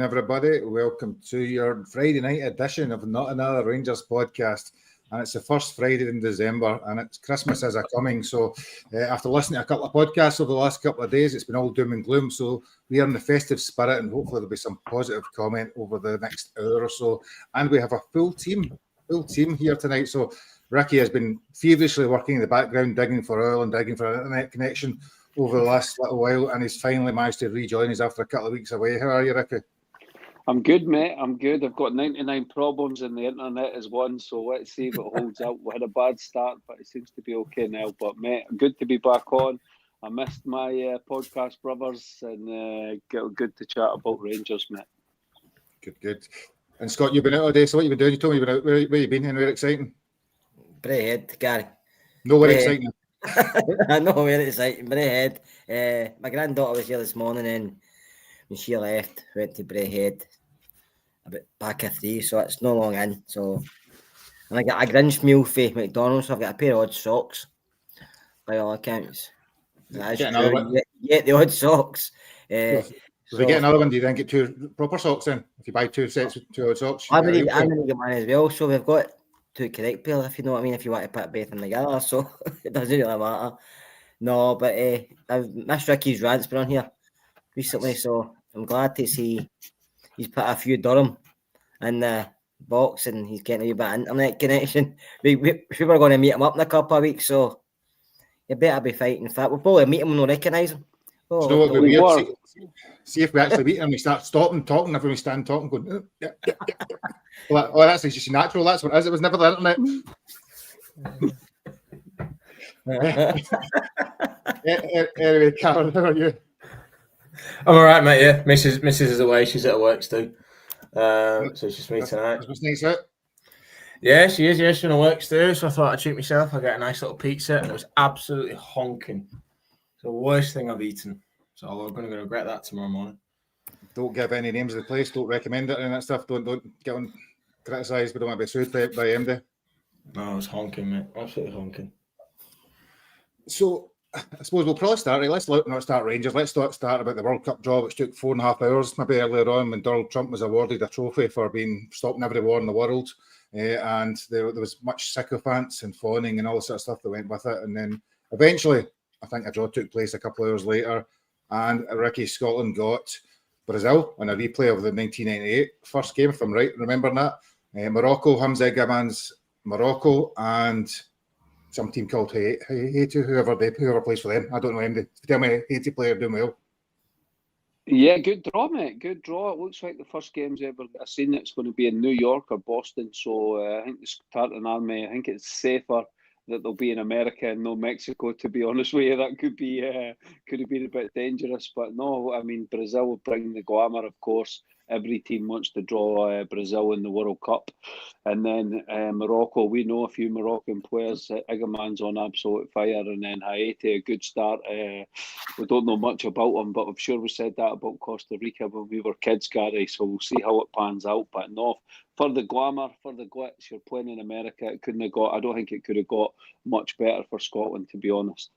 everybody. Welcome to your Friday night edition of Not Another Rangers podcast. And it's the first Friday in December, and it's Christmas is coming. So after listening to a couple of podcasts over the last couple of days, it's been all doom and gloom. So we are in the festive spirit, and hopefully there'll be some positive comment over the next hour or so. And we have a full team here tonight. So Ricky has been feverishly working in the background, digging for oil and digging for an internet connection over the last little while, and he's finally managed to rejoin us after a couple of weeks away. How are you, Ricky? I'm good, mate. I'm good. I've got 99 problems and the internet is one, so let's see if it holds up. We had a bad start, but it seems to be okay now. But, mate, good to be back on. I missed my podcast brothers, and good to chat about Rangers, mate. Good. And Scott, you've been out all day, so what have you been doing? You told me you've been out. Where you been? Anywhere exciting? Braehead, Gary. Nowhere exciting. I know where it's like Braehead. My granddaughter was here this morning, and when she left, went to Braehead about back at 3, so it's no long in. So, and I got a Grinch meal for McDonald's, so I've got a pair of odd socks by all accounts. Get the odd socks. If you get another one, do you then get two proper socks in? If you buy two sets of two odd socks, I'm going to get mine as well. So we've got two correct pairs, if you know what I mean, if you want to put both of them together. So it doesn't really matter. No, but I've missed Ricky's rants been on here recently, so I'm glad to see he's put a few Durham in the box and he's getting a wee bit of internet connection. We were going to meet him up in a couple of weeks, so you better be fighting fit. We'll probably meet him and we'll recognise him. See if we actually meet him, we start stopping talking. If we stand talking, going, yeah. Well, that's just natural. That's what it is. It was never the internet. Anyway, Karen, how are you? I'm all right, mate. Yeah, Mrs. is away. She's at work too. So it's just me tonight. Yeah, she is. Yeah, she's on work too. So I thought I'd treat myself. I got a nice little pizza, and it was absolutely honking. It's the worst thing I've eaten. So I'm going to regret that tomorrow morning. Don't give any names of the place. Don't recommend it and that stuff. Don't get on criticised. We don't want to be sued by MD. No, it was honking, mate. Absolutely honking. So I suppose we'll probably start. Right? Let's not start Rangers. Let's start about the World Cup draw, which took 4.5 hours, maybe earlier on, when Donald Trump was awarded a trophy for being stopping every war in the world. And there was much sycophants and fawning and all the sort of stuff that went with it. And then eventually, I think a draw took place a couple of hours later, and Ricky, Scotland got Brazil on a replay of the 1998 first game, if I'm right remembering that. Morocco, Hamza Gaman's Morocco, and some team called Haiti, whoever plays for them. I don't know him. Tell me, Haiti player doing well. Yeah, good draw, mate. Good draw. It looks like the first game's ever I've seen it's going to be in New York or Boston. So I think the starting army, I think it's safer that they'll be in America and no Mexico, to be honest with you. That could have been a bit dangerous. But no, I mean, Brazil will bring the glamour, of course. Every team wants to draw Brazil in the World Cup. And then Morocco, we know a few Moroccan players. Igaman's on absolute fire. And then Haiti, a good start. We don't know much about them, but I'm sure we said that about Costa Rica when we were kids, Gary. So we'll see how it pans out. But no, for the glamour, for the glitz, you're playing in America. I don't think it could have got much better for Scotland, to be honest.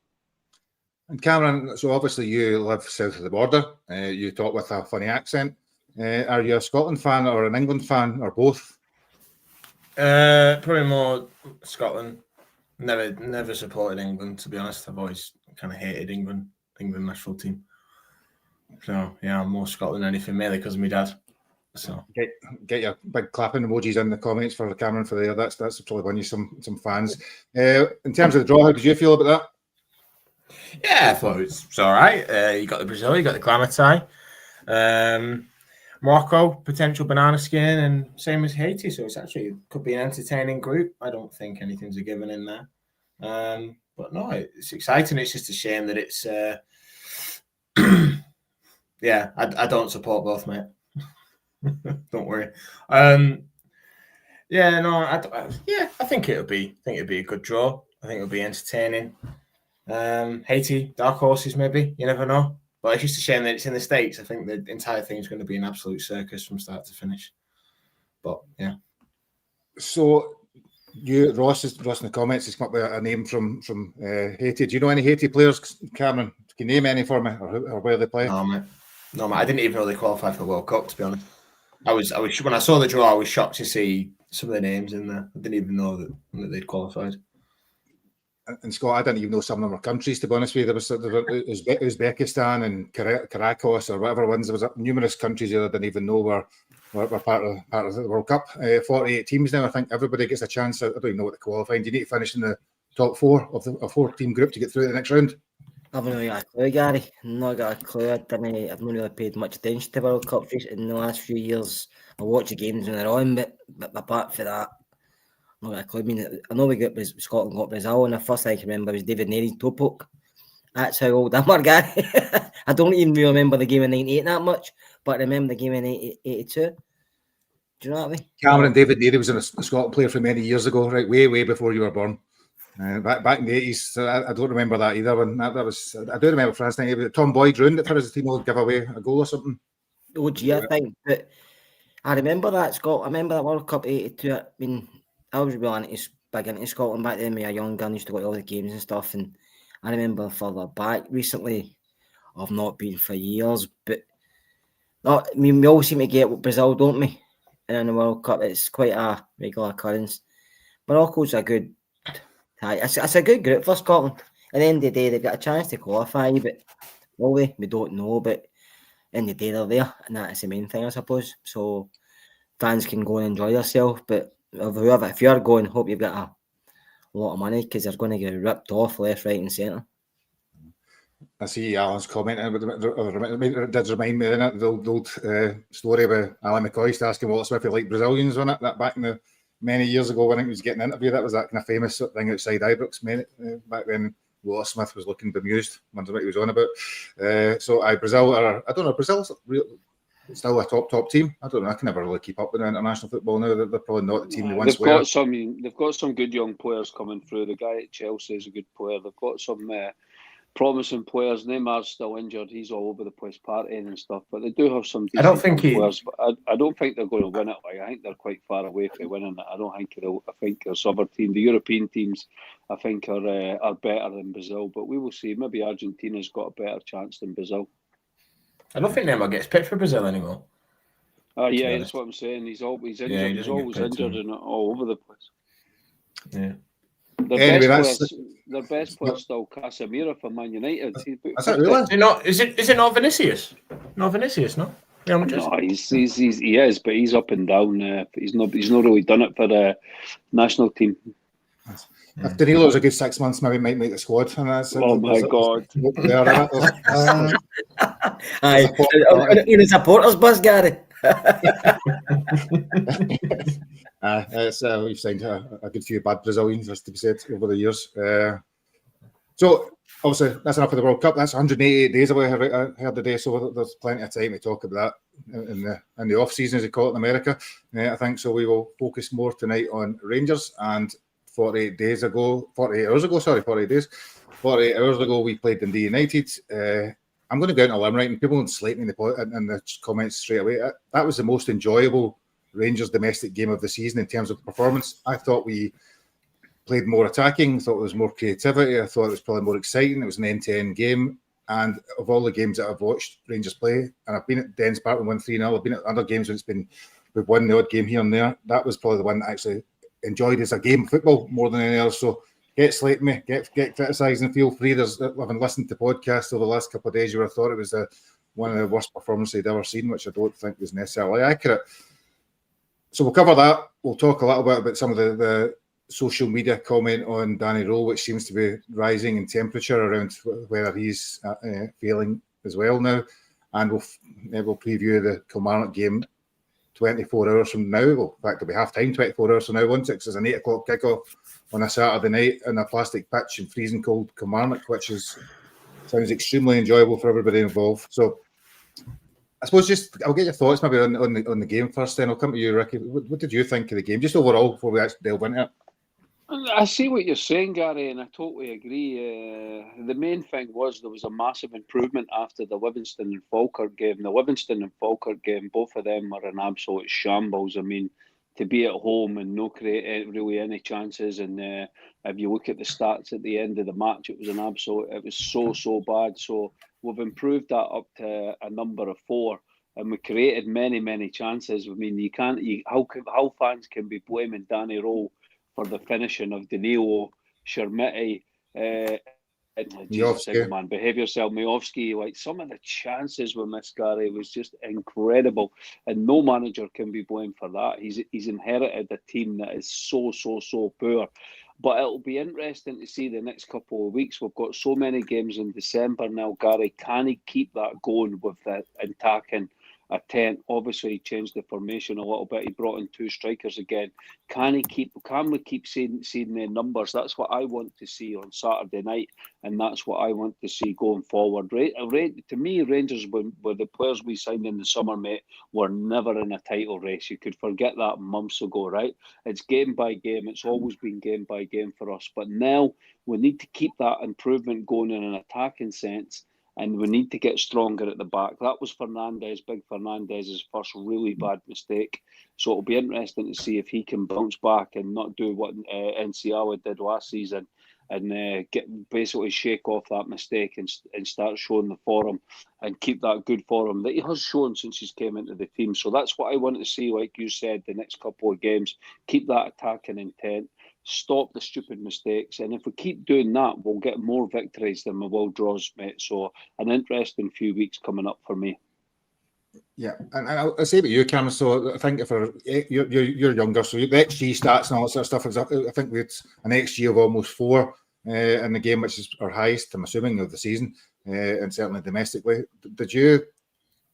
And Cameron, so obviously you live south of the border. You talk with a funny accent. Are you a Scotland fan or an England fan or both? Probably more Scotland. Never supported England, to be honest. I've always kind of hated England national team. So yeah, I'm more Scotland than anything, mainly because of my dad. So get your big clapping emojis in the comments for Cameron for there. That's probably won you some fans. In terms of the draw, how did you feel about that? Yeah, I thought it's all right. You got the Brazil, you got the glamour tie. Morocco, potential banana skin, and same as Haiti. So it's actually could be an entertaining group. I don't think anything's a given in there. But no, it's exciting. It's just a shame that it's. Yeah, I don't support both, mate. Don't worry. I think it'll be a good draw. I think it'll be entertaining. Haiti, dark horses, maybe. You never know. But it's just a shame that it's in the States. I think the entire thing is going to be an absolute circus from start to finish. But yeah. So Ross in the comments has come up with a name from Haiti. Do you know any Haiti players, Cameron? Can you name any for me or where they play? No, mate. I didn't even know they qualified for the World Cup, to be honest. I was when I saw the draw, I was shocked to see some of the names in there. I didn't even know that they'd qualified. And Scott, I didn't even know some of them were countries, to be honest with you. There was Uzbekistan and Caracas or whatever ones. There was numerous countries that I didn't even know were part of the World Cup. 48 teams now. I think everybody gets a chance. I don't even know what the qualifying. Do you need to finish in the top 4 of a 4-team group to get through to the next round? I've not got a clue, Gary. Not got a clue. I've not really paid much attention to World Cups in the last few years. I watch the games when they're on, but apart from that, I'm not got a clue. I mean, I know Scotland got Brazil, and the first thing I can remember was David Neary's toe poke. That's how old I'm, Gary. I don't even really remember the game in '98 that much, but I remember the game in '82. Do you know what I mean? Cameron David Neary was a Scotland player from many years ago, right? Way before you were born. Back in the 80s, so I don't remember that either. When that was, I do remember France 98. Tom Boyd ruined it for his team. Will give away a goal or something. Oh, gee, I think. But I remember that Scott. I remember that World Cup '82. I mean, I was really big into Scotland back then. When I was young gun, used to go to all the games and stuff. And I remember further back recently, I've not been for years. But I mean, we all seem to get Brazil, don't we? And in the World Cup, it's quite a regular occurrence. Morocco's a good. It's a good group for Scotland. At the end of the day, they've got a chance to qualify, but will they? We don't know. But in the day, they're there, and that's the main thing, I suppose. So fans can go and enjoy themselves. But if you're going, hope you've got a lot of money because they're going to get ripped off left, right, and centre. I see Alan's comment. It did remind me of the old story about Alan McCoy asking Walter Smith if he liked Brazilians, wasn't it? That back in the many years ago when he was getting interviewed, that was that kind of famous thing outside Ibrox back then. Walter Smith was looking bemused, wondering what he was on about. So Brazil are, I don't know, Brazil's still a top team. I don't know, I can never really keep up with international football now. They're probably not the team they once were. They've got some good young players coming through. The guy at Chelsea is a good player. They've got some promising players. Neymar's still injured. He's all over the place partying and stuff. But they do have some decent players. But I don't think they're going to win it. I think they're quite far away from winning it. I don't think they'll. I think there's other teams. The European teams, I think, are better than Brazil. But we will see. Maybe Argentina's got a better chance than Brazil. I don't think Neymar gets picked for Brazil anymore. Yeah, that's what I'm saying. He's always injured. Yeah, he's always injured and all over the place. Yeah. Their best player still Casemiro for Man United. Is that really? Is it not Vinicius? Not Vinicius, no? No, he is, but he's up and down. He's not really done it for the national team. If Danilo's a good 6 months, maybe might make the squad. And that's, my God! Aye, on the supporters bus, Gary. We've signed a good few bad Brazilians, as to be said, over the years. So obviously that's enough of the World Cup. That's 188 days away. I heard today, so there's plenty of time to talk about that in the off season, as they call it in America. I think so. We will focus more tonight on Rangers. And 48 hours ago, we played Dundee United. I'm going to go out on a limb, right, and people won't slate me in the comments straight away. That was the most enjoyable Rangers domestic game of the season in terms of performance. I thought we played more attacking. I thought there was more creativity. I thought it was probably more exciting. It was an end-to-end game. And of all the games that I've watched Rangers play, and I've been at Dens Park and won 3-0. I've been at other games when we've won the odd game here and there. That was probably the one that I actually enjoyed as a game of football more than any other. So get slating me, get criticising, feel free. Having listened to podcasts over the last couple of days, you would have thought it was one of the worst performances I'd ever seen, which I don't think was necessarily accurate. So we'll cover that. We'll talk a little bit about some of the social media comment on Danny Rowe, which seems to be rising in temperature around whether he's failing as well now. And we'll preview the Kilmarnock game 24 hours from now. Well, in fact, it'll be half-time 24 hours from now, won't it? Because it's an 8 o'clock kickoff on a Saturday night in a plastic pitch in freezing cold Kilmarnock, which sounds extremely enjoyable for everybody involved. So I suppose I'll get your thoughts maybe on the game first, then I'll come to you, Ricky. What did you think of the game, just overall, before we actually delve into it? I see what you're saying, Gary, and I totally agree. The main thing was there was a massive improvement after the Livingston and Falkirk game. The Livingston and Falkirk game, both of them were an absolute shambles. I mean, to be at home and no create really any chances, and if you look at the stats at the end of the match, it was so bad. So we've improved that up to a number of 4. and we created many chances. I mean, how fans can be blaming Danny Rowe for the finishing of Danilo, Shermiti, Jesus, man, behave yourself, Miovski. Like, some of the chances we missed, Gary, was just incredible, and no manager can be blamed for that. He's inherited a team that is so poor. But it'll be interesting to see the next couple of weeks. We've got so many games in December now, Gary. Can he keep that going with the attacking a 10? Obviously, he changed the formation a little bit. He brought in 2 strikers again. Can we keep seeing their numbers? That's what I want to see on Saturday night, and that's what I want to see going forward. To me, Rangers were the players we signed in the summer, mate, were never in a title race. You could forget that months ago, right? It's game by game. It's always been game by game for us. But now we need to keep that improvement going in an attacking sense, and we need to get stronger at the back. That was Big Fernandez's first really bad mistake. So it'll be interesting to see if he can bounce back and not do what Enciala did last season, and basically shake off that mistake and start showing the form and keep that good form that he has shown since he's came into the team. So that's what I want to see, like you said, the next couple of games. Keep that attacking intent. Stop the stupid mistakes, and if we keep doing that, we'll get more victories than we will draws, mate. So an interesting few weeks coming up for me. Yeah, and I'll say about you, Cameron. So I think if you're younger, so the XG stats and all that sort of stuff. I think we had an XG of almost 4 in the game, which is our highest, I'm assuming, of the season, and certainly domestically. Did you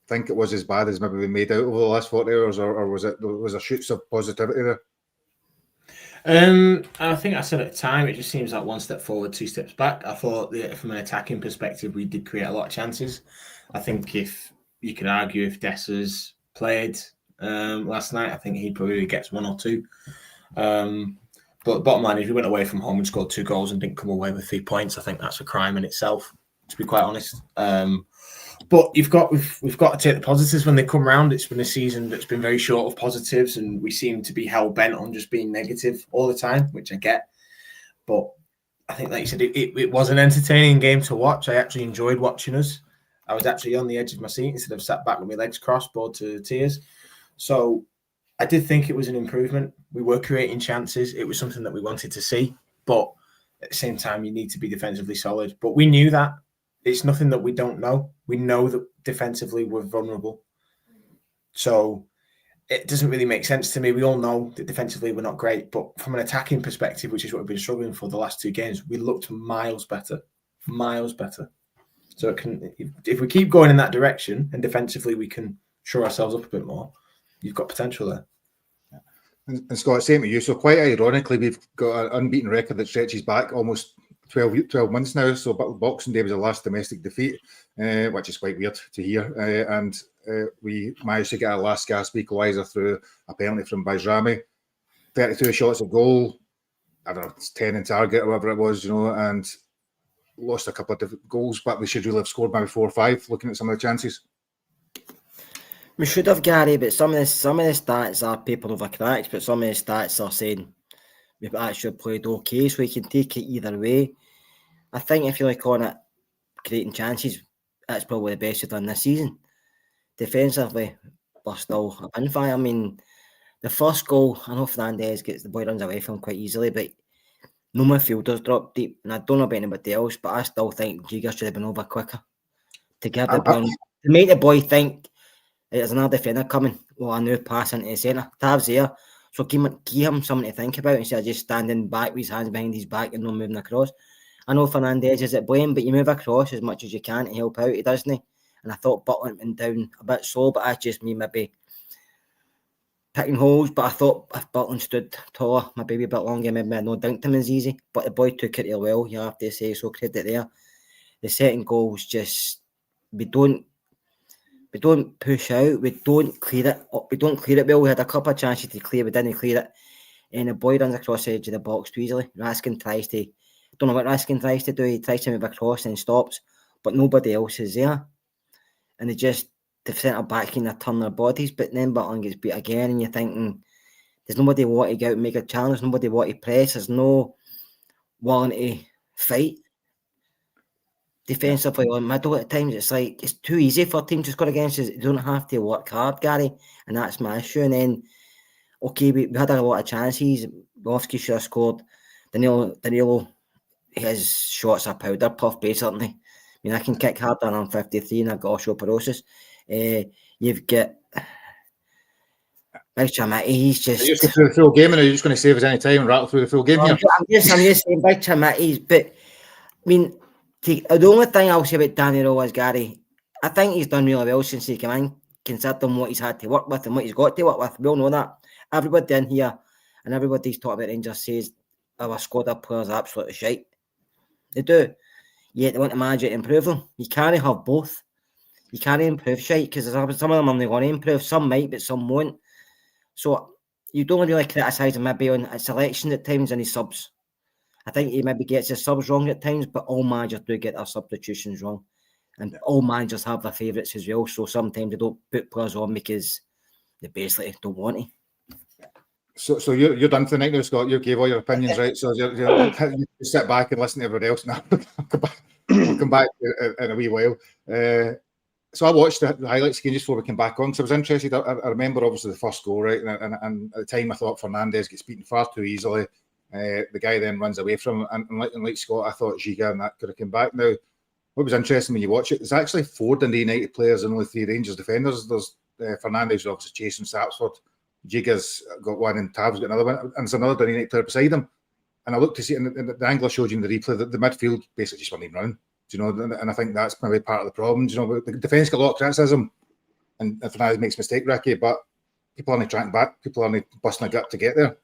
think it was as bad as maybe we made out over the last 40 hours, or was there shoots of positivity there? I think I said at the time, it just seems like 1 step forward, 2 steps back. I thought that from an attacking perspective, we did create a lot of chances. I think if you could argue if Dessers played last night, I think he probably gets 1 or 2. But bottom line is, we went away from home and scored 2 goals and didn't come away with 3 points. I think that's a crime in itself, to be quite honest. But we've got to take the positives when they come round. It's been a season that's been very short of positives, and we seem to be hell bent on just being negative all the time, which I get. But I think, like you said, it was an entertaining game to watch. I actually enjoyed watching us. I was actually on the edge of my seat instead of sat back with my legs crossed, bored to tears. So I did think it was an improvement. We were creating chances. It was something that we wanted to see. But at the same time, you need to be defensively solid. But we knew that. It's nothing that we don't know. We know that defensively we're vulnerable. So it doesn't really make sense to me. We all know that defensively we're not great. But from an attacking perspective, which is what we've been struggling for the last 2 games, we looked miles better. Miles better. So if we keep going in that direction and defensively we can shore ourselves up a bit more, you've got potential there. And Scott, same to you. So quite ironically, we've got an unbeaten record that stretches back almost 12 months now. So Boxing Day was the last domestic defeat, which is quite weird to hear. And we managed to get our last gasp equaliser through a penalty from Bajrami. 32 shots of goal. I don't know, it's 10 in target or whatever it was, and lost a couple of different goals, but we should really have scored maybe 4 or 5, looking at some of the chances. We should have, Gary, but some of the stats are paper over cracks, but some of the stats are saying we've actually played okay, so we can take it either way. I think if you look on it, creating chances, that's probably the best we've done this season. Defensively, we're still a bin fire. I mean, the first goal, I know Fernandez gets the boy runs away from him quite easily, but no midfielders drop deep, and I don't know about anybody else, but I still think Giga should have been over quicker to give the ball, to make the boy think there's another defender coming. Well, a new pass into the centre. Tav's there, so give him something to think about instead of just standing back with his hands behind his back and not moving across. I know Fernandez is at blame, but you move across as much as you can to help out, doesn't he? And I thought Butler went down a bit slow, but that's just me maybe picking holes. But I thought if Butland stood taller, maybe a bit longer, maybe I know dunked him as easy. But the boy took it real well, you have to say, so credit there. The second goal was just, we don't push out, we don't clear it well. We had a couple of chances to clear, we didn't clear it. And the boy runs across the edge of the box too easily. Raskin tries to, don't know what Raskin tries to do, he tries to move across and stops, but nobody else is there. And the centre back kind of turn their bodies, but then Butland gets beat again, and you're thinking, there's nobody want to go out and make a challenge, there's nobody want to press, there's no willing to fight. defensively on middle at times. It's like it's too easy for teams to score against us. You don't have to work hard, Gary, and that's my issue. And then, okay, we had a lot of chances. Bofsky should have scored. Danilo, his shots are powder puff, basically. I mean, I can kick harder and I'm 53 and I've got osteoporosis. You've got Big Chamati, he's just... Are you just through the full game, and are you just going to save us any time and rattle through the full game here? I'm just saying Big Chamati, but I mean, the only thing I'll say about Danny Rowe is, Gary, I think he's done really well since he came in, considering what he's had to work with and what he's got to work with. We all know that. Everybody in here and everybody's talking about Rangers says our squad of players are absolutely shite. They do. Yet they want the manager to improve them. You can't have both. You can't improve shite because some of them are not going to improve. Some might, but some won't. So you don't really criticise him maybe on his selection at times and his subs. I think he maybe gets his subs wrong at times, but all managers do get their substitutions wrong. And all managers have their favourites as well. So sometimes they don't put players on because they basically don't want to. So you're done for the night now, Scott. You gave all your opinions, right? So you sit back and listen to everybody else now. We'll come back in a wee while. So I watched the highlights again just before we came back on. So I was interested. I remember obviously the first goal, right? And at the time I thought Fernandes gets beaten far too easily. The guy then runs away from him. And like Scott, I thought Giga and that could have come back. Now, what was interesting when you watch it, there's actually 4 Dundee United players and only 3 Rangers defenders. There's Fernandes obviously chasing Sapsford. Giga's got one and Tav's got another one. And there's another Dundee United player beside him. And I looked to see, and the angle I showed you in the replay, that the midfield basically just weren't even running. Do you know, and I think that's maybe part of the problem. Do you know, the defence got a lot of criticism, and Fernandes makes a mistake, Ricky, but people aren't tracking back. People aren't busting a gut to get there.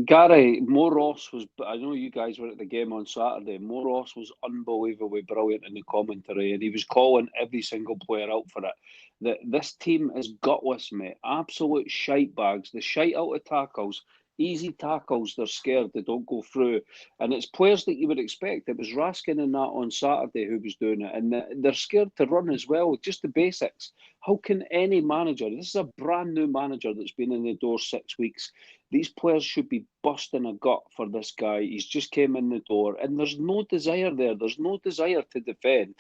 Gary, Moros was, I know you guys were at the game on Saturday. Moros was unbelievably brilliant in the commentary, and he was calling every single player out for it. This team is gutless, mate. Absolute shite bags. The shite out of tackles. Easy tackles, they're scared, they don't go through. And it's players that you would expect. It was Raskin and that on Saturday who was doing it. And they're scared to run as well, just the basics. How can any manager, this is a brand new manager that's been in the door 6 weeks, these players should be busting a gut for this guy. He's just came in the door and there's no desire there. There's no desire to defend.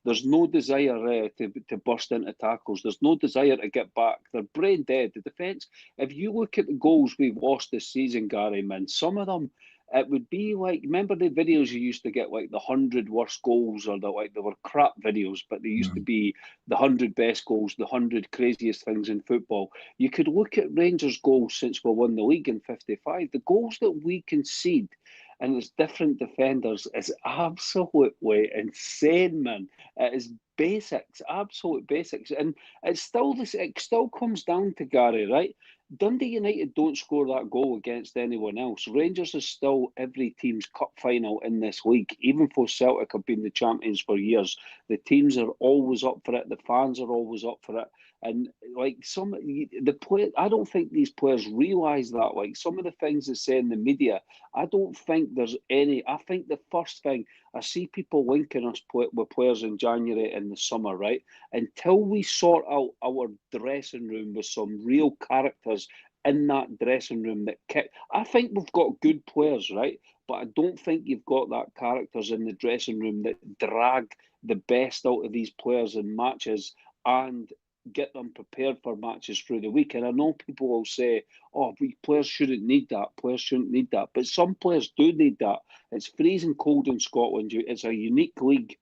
There's no desire to burst into tackles. There's no desire to get back. They're brain dead. The defence, if you look at the goals we've lost this season, Gary, man, some of them, it would be like, remember the videos you used to get, like the 100 worst goals, or they were crap videos, but they used to be the 100 best goals, the 100 craziest things in football. You could look at Rangers' goals since we won the league in 55. The goals that we concede, and it's different defenders, is absolutely insane, man. It is basics, absolute basics. And it still comes down to, Gary, right? Dundee United don't score that goal against anyone else. Rangers is still every team's cup final in this league. Even though Celtic have been the champions for years, the teams are always up for it. The fans are always up for it. And like I don't think these players realise that. Like some of the things they say in the media, I don't think there's any. I think the first thing, I see people linking us with players in January and the summer, right? Until we sort out our dressing room with some real characters in that dressing room that kick. I think we've got good players, right? But I don't think you've got that characters in the dressing room that drag the best out of these players in matches and get them prepared for matches through the week. And I know people will say, oh, players shouldn't need that. Players shouldn't need that. But some players do need that. It's freezing cold in Scotland. It's a unique league.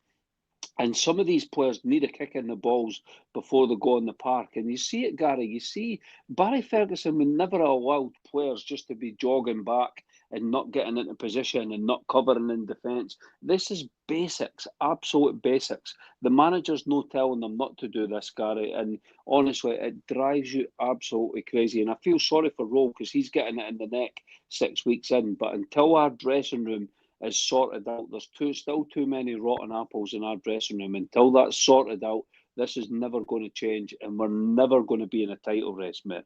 And some of these players need a kick in the balls before they go in the park. And you see it, Gary. You see, Barry Ferguson would never allow players just to be jogging back and not getting into position and not covering in defence. This is basics, absolute basics. The manager's no telling them not to do this, Gary. And honestly, it drives you absolutely crazy. And I feel sorry for Rowe because he's getting it in the neck 6 weeks in. But until our dressing room is sorted out, there's still too many rotten apples in our dressing room. Until that's sorted out, this is never going to change, and we're never going to be in a title race, mate.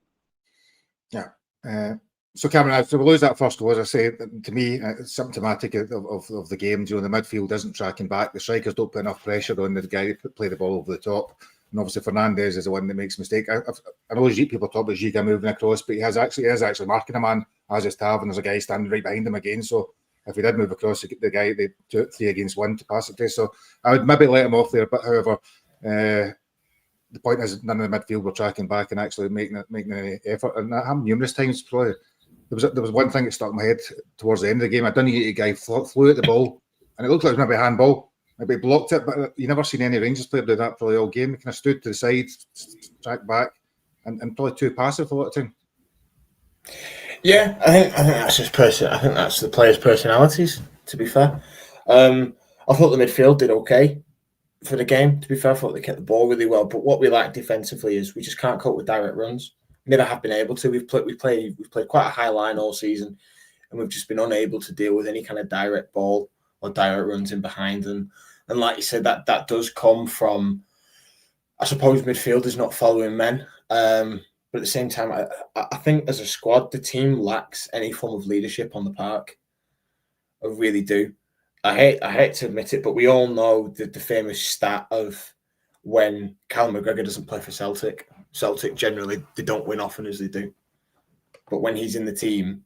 Yeah. So Cameron, so we lose that first goal, as I say, to me, it's symptomatic of the game. You know, the midfield isn't tracking back. The strikers don't put enough pressure on the guy to play the ball over the top. And obviously Fernandes is the one that makes a mistake. I know people talk about Giga moving across, but he is actually marking a man as is Tav, and there's a guy standing right behind him again. So if he did move across, the guy they do it 3 against 1 to pass it to. So I would maybe let him off there. But however, the point is none of the midfield were tracking back and actually making any effort. And that happened numerous times. Probably there was one thing that stuck in my head towards the end of the game. A Dundee United guy flew at the ball, and it looked like it was maybe a handball. Maybe he blocked it, but you never seen any Rangers player do that probably all game. He kind of stood to the side, tracked back, and probably too passive a lot of time. Yeah, I think that's just I think that's the players' personalities. To be fair, I thought the midfield did okay for the game. To be fair, I thought they kept the ball really well. But what we lack defensively is we just can't cope with direct runs. We never have been able to. We've played quite a high line all season, and we've just been unable to deal with any kind of direct ball or direct runs in behind. And like you said, that does come from, I suppose, midfielders not following men. But at the same time, I think as a squad, the team lacks any form of leadership on the park. I really do. I hate to admit it, but we all know the famous stat of when Callum McGregor doesn't play for Celtic generally, they don't win often as they do. But when he's in the team,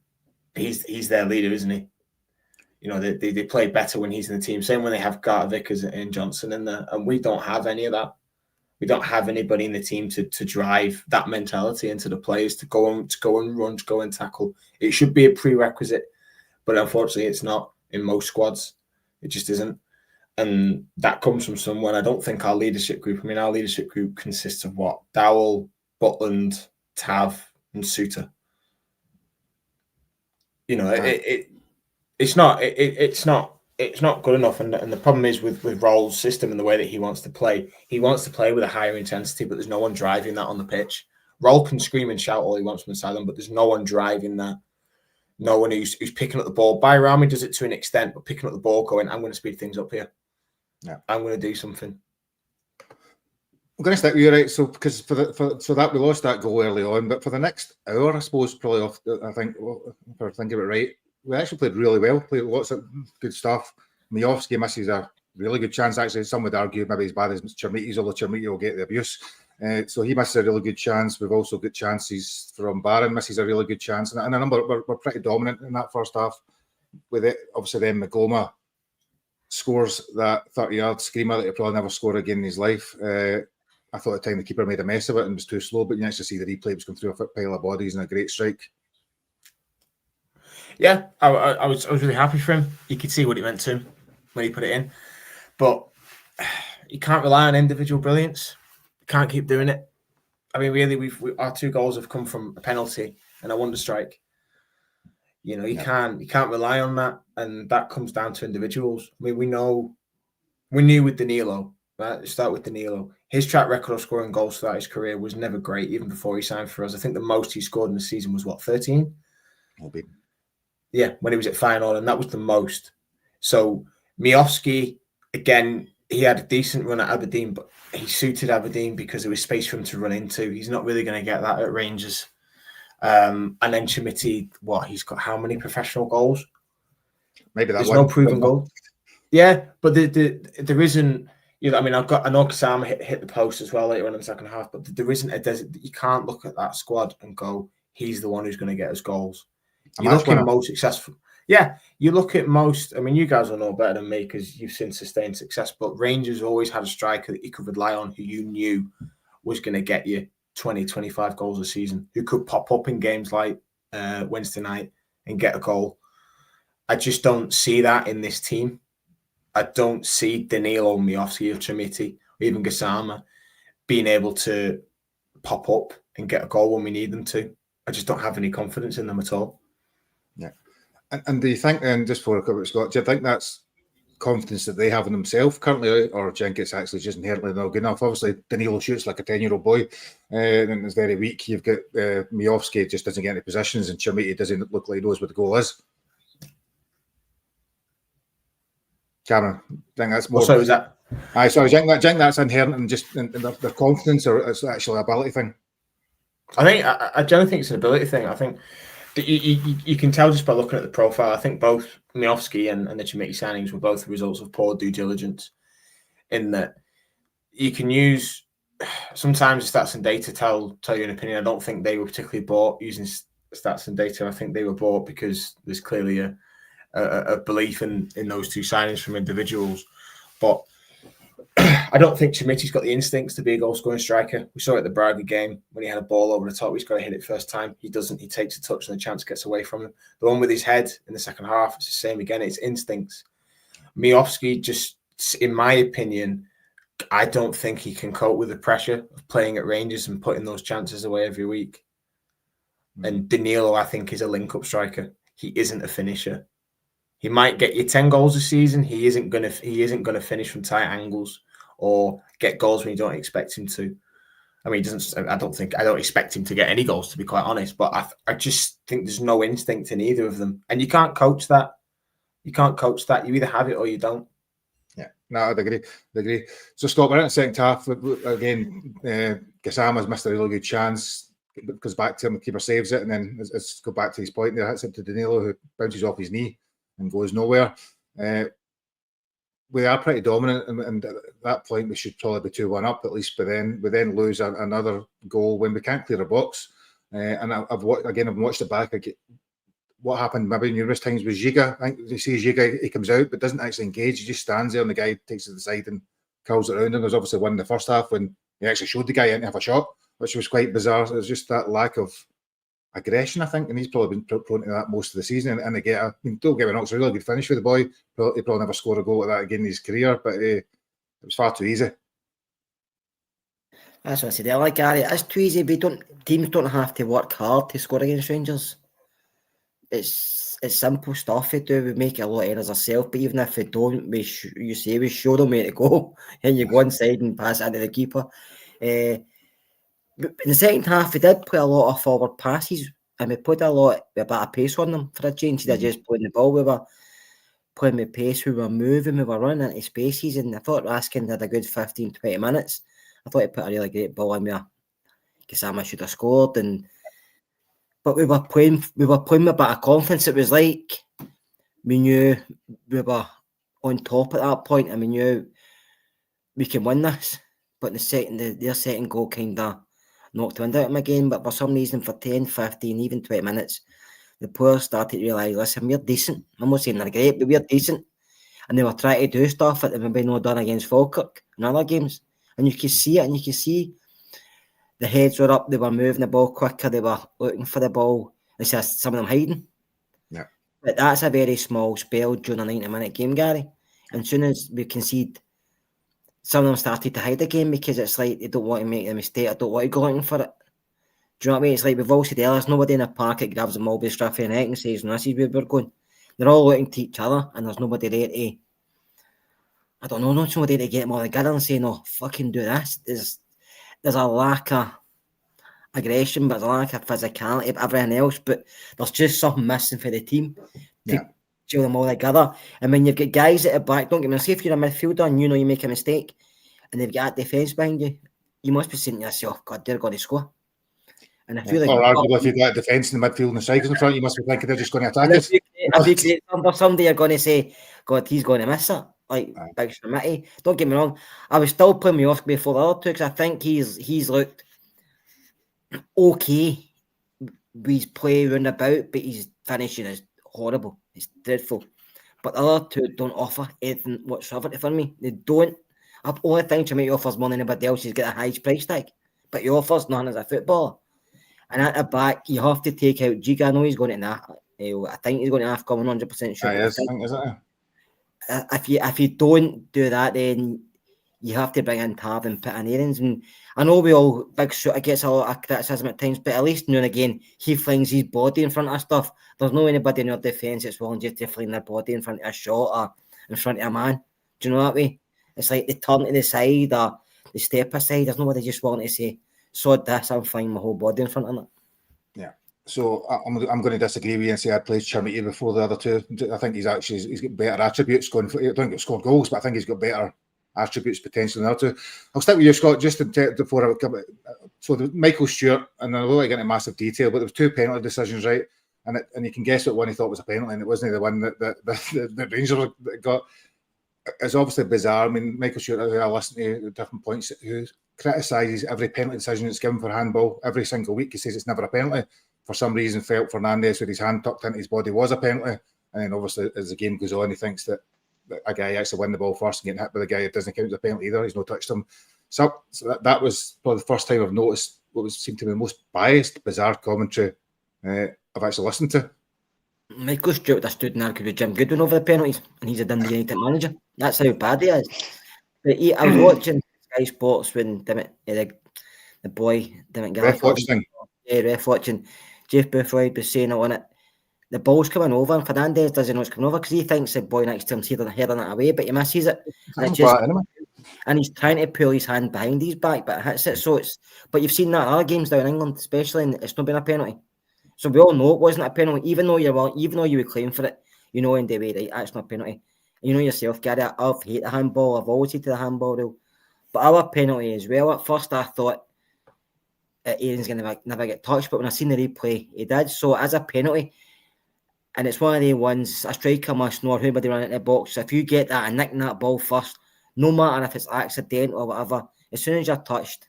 he's their leader, isn't he? You know, they play better when he's in the team. Same when they have Carter Vickers and Johnson in there. And we don't have any of that. We don't have anybody in the team to drive that mentality into the players to go and run, to go and tackle. It should be a prerequisite, but unfortunately it's not in most squads. It just isn't. And that comes from someone. I don't think our leadership group consists of what? Dowell, Butland, Tav, and Suter. You know, it's not good enough. And the problem is with Raul's system and the way that he wants to play. He wants to play with a higher intensity, but there's no one driving that on the pitch. Raul can scream and shout all he wants from the sideline, but there's no one driving that. No one who's picking up the ball. Bayrami does it to an extent, but picking up the ball, going, I'm going to speed things up here. Yeah, I'm going to do something. I'm going to stick with you, right? So, because so that we lost that goal early on, but for the next hour, I suppose, probably off. I think if I think of it right, we actually played really well. Played lots of good stuff. Miofsky misses a really good chance. Actually, some would argue maybe as bad as Chermites, although Chermiti will get the abuse. So he misses a really good chance. We've also got chances from Barron. Misses a really good chance, and a number we're pretty dominant in that first half. With it, obviously, then Magoma scores that 30-yard screamer that he'll probably never score again in his life. I thought at the time the keeper made a mess of it and was too slow, but you actually see the replay was going through a pile of bodies and a great strike. Yeah, I was really happy for him. You could see what it meant to him when he put it in, but you can't rely on individual brilliance. You can't keep doing it. I mean, really, our 2 goals have come from a penalty and a wonder strike. You know, you can't rely on that, and that comes down to individuals. I mean, we knew with Danilo, right? Let's start with Danilo. His track record of scoring goals throughout his career was never great, even before he signed for us. I think the most he scored in the season was 13? Yeah, when he was at Feyenoord, and that was the most. So Miofsky, again, he had a decent run at Aberdeen, but he suited Aberdeen because there was space for him to run into. He's not really going to get that at Rangers. And then Chermiti, he's got how many professional goals? Maybe there's no proven goal. Yeah, but there isn't. You know, I mean, I know Kasama hit the post as well later on in the second half, but there isn't you can't look at that squad and go, he's the one who's going to get us goals. You look at most successful. Yeah, you look at most. I mean, you guys will know better than me because you've seen sustained success. But Rangers always had a striker that you could rely on, who you knew was going to get you 20, 25 goals a season, who could pop up in games like Wednesday night and get a goal. I just don't see that in this team. I don't see Danilo, Miofsky, or Chermiti, or even Gassama being able to pop up and get a goal when we need them to. I just don't have any confidence in them at all. Yeah. And do you think, then, just for a couple of Scott, do you think that's confidence that they have in themselves currently, or do you think it's actually just inherently not good enough? Obviously, Danilo shoots like a 10-year-old boy, and it's very weak. You've got Miofsky just doesn't get any positions, and Chermiti doesn't look like he knows what the goal is. Cameron, I think that's more. So is that? I think that's inherent in just in their confidence, or it's actually an ability thing. I generally think it's an ability thing. I think that you can tell just by looking at the profile. I think both Miofsky and the Chermiti signings were both the results of poor due diligence. In that you can use sometimes stats and data tell you an opinion. I don't think they were particularly bought using stats and data. I think they were bought because there's clearly a belief in those two signings from individuals. But I don't think Chimiti's got the instincts to be a goal-scoring striker. We saw it at the Braga game when he had a ball over the top. He's got to hit it first time. He doesn't. He takes a touch and the chance gets away from him. The one with his head in the second half, it's the same again. It's instincts. Miovski, just in my opinion, I don't think he can cope with the pressure of playing at Rangers and putting those chances away every week. And Danilo, I think, is a link-up striker. He isn't a finisher. He might get you 10 goals a season. He isn't gonna finish from tight angles or get goals when you don't expect him to. I mean, he doesn't. I don't expect him to get any goals, to be quite honest. But I just think there's no instinct in either of them, and you can't coach that. You can't coach that. You either have it or you don't. Yeah, no, I'd agree. So Scott, we're in the second half again. Gassama's missed a really good chance. It goes back to him, the keeper saves it, and then let's go back to his point there. Hits it to Danilo, who bounces off his knee and goes nowhere. We are pretty dominant, and at that point we should probably be 2-1 up at least. But then we lose another goal when we can't clear a box. And I've watched it back. What happened maybe numerous times with Giga. I think you see Giga, he comes out but doesn't actually engage. He just stands there, and the guy takes it to the side and curls it around him. There's obviously one in the first half when he actually showed the guy in to have a shot, which was quite bizarre. It was just that lack of aggression, I think, and he's probably been prone to that most of the season. And again, I mean, don't get me wrong, it's a really good finish for the boy. He probably never scored a goal like that again in his career, but it was far too easy. That's what I said. I like Gary. It's too easy. Teams don't have to work hard to score against Rangers. It's simple stuff we do. We make a lot of errors ourselves, but even if we don't, we show them where to go, and you go inside and pass it into the keeper. But in the second half, we did play a lot of forward passes, and we put a bit of pace on them for a change. Instead of just playing the ball, we were playing with pace, we were moving, we were running into spaces, and I thought Raskin had a good 15-20 minutes. I thought he put a really great ball in there. Gassama should have scored, but we were playing with a bit of confidence. It was like we knew we were on top at that point, and we knew we can win this. But their second goal kind of knocked the wind out of them again. But for some reason, for 10, 15, even 20 minutes, the players started to realise, listen, we're decent. I'm not saying they're great, but we're decent. And they were trying to do stuff that they've maybe not done against Falkirk and other games. And you can see it, and you can see the heads were up, they were moving the ball quicker, they were looking for the ball. It's just some of them hiding. Yeah. But that's a very small spell during a 90-minute game, Gary. And as soon as we concede, some of them started to hide the game because it's like they don't want to make a mistake, I don't want to go looking for it. Do you know what I mean? It's like we've all said earlier, there's nobody in the park that grabs the ball by Straffy and neck and says, no, this is where we're going. They're all looking to each other, and there's nobody there to, I don't know, not somebody to get them all together and say, no, fucking do this. There's a lack of aggression, but there's a lack of physicality of everything else, but there's just something missing for the team to chill them all together. And when you've got guys at the back, don't get me wrong, say if you're a midfielder and you know you make a mistake and they've got that defence behind you, you must be saying to yourself, God, they're going to score. And I feel like... Or arguably, if you've got a defence in the midfield and the strikers in front, you must be thinking they're just going to attack us. If you create somebody, you're going to say, God, he's going to miss it. Like Big Schmidt. Don't get me wrong, I was still playing me off before the other two because I think he's looked okay with his play round about, but his finishing is horrible. It's dreadful. But the other two don't offer anything whatsoever for me. They don't. The only thing to make offers more than anybody else is get a high price tag, but he offers nothing as a footballer. And at the back, you have to take out Giga. I know he's going to that. I think he's going to have to come 100% sure. I think, isn't it? If you don't do that, then you have to bring in Tav and put in Aarons. And I know Big Shooter gets a lot of criticism at times, but at least now and again he flings his body in front of stuff. There's no anybody in your defence that's willing just to fling their body in front of a shot or in front of a man. Do you know that way? It's like they turn to the side or they step aside. There's nobody just willing to say, sod this, I'm flying my whole body in front of it. Yeah. So I'm going to disagree with you and say I'd placed Chimity before the other two. I think he's got better attributes going for. I don't think he's scored goals, but I think he's got better attributes potentially than the other two. I'll stick with you, Scott, just before I come. So Michael Stewart, and I don't want to get into massive detail, but there was two penalty decisions, right? And you can guess what one he thought was a penalty, and it wasn't the one that the Rangers got. It's obviously bizarre. I mean, Michael Stewart, I listen to different points, who criticises every penalty decision that's given for handball every single week. He says it's never a penalty. For some reason, felt Fernandez with his hand tucked into his body was a penalty, And then obviously as the game goes on, he thinks that a guy actually win the ball first and getting hit by the guy, it doesn't count as a penalty either. He's not touched him. So that was probably the first time I've noticed what seemed to be the most biased, bizarre commentary I've actually listened to. Michael Stewart would have stood and argued with Jim Goodwin over the penalties, and he's a Dundee United manager. That's how bad he is. But I was watching Sky Sports when the boy Dimmitt Ref watch thing. Yeah, ref watching. Jeff Boothroyd was saying it on it. The ball's coming over, and Fernandez doesn't know it's coming over because he thinks the boy next to him's heading it away, but he misses it. And he's trying to pull his hand behind his back, but it hits it. So but you've seen that in other games down in England, especially, and it's not been a penalty. So we all know it wasn't a penalty, even though you were claiming for it. You know in the way, right, that's not a penalty. And you know yourself, Gary, I've hate the handball. I've always hated the handball rule. But our penalty as well. At first, I thought Aaron's going to never get touched, but when I seen the replay, he did. So as a penalty, and it's one of the ones, a striker must know whoever they run into the box. So if you get that and nicking that ball first, no matter if it's accidental or whatever, as soon as you're touched,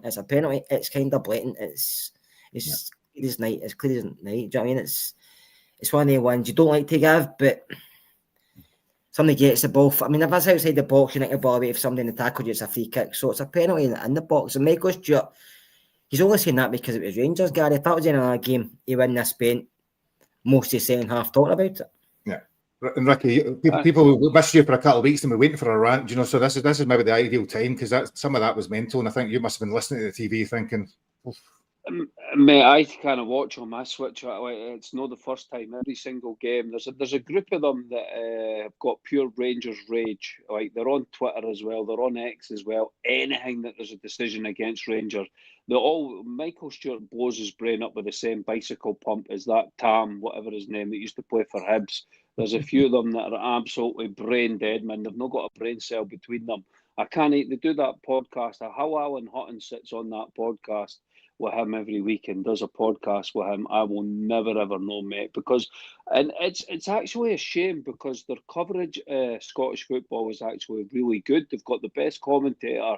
it's a penalty. It's kind of blatant. It's clear as night. It's clear as night. Do you know what I mean? It's one of the ones you don't like to give, but somebody gets the ball. I mean, if it's outside the box, you nick the ball away. If somebody in the tackle, it's a free kick. So it's a penalty in the box. And Michael Stewart, he's only saying that because it was Rangers, Gary. If that was in another game, he wouldn't have spent most of the second half talking about it. Yeah. And Ricky, people missed you for a couple of weeks and we're waiting for a rant, you know, so this is maybe the ideal time because some of that was mental, and I think you must have been listening to the TV thinking, mate, I kind of watch on my switch. It's not the first time. Every single game, there's a group of them that have got pure Rangers rage. Like they're on Twitter as well, they're on X as well. Anything that there's a decision against Rangers, Michael Stewart blows his brain up with the same bicycle pump as that Tam, whatever his name, that used to play for Hibs. There's a few of them that are absolutely brain dead, man. They've not got a brain cell between them. They do that podcast. How Alan Hutton sits on that podcast with him every week and does a podcast with him, I will never ever know, mate. And it's actually a shame because their coverage Scottish football is actually really good. They've got the best commentator,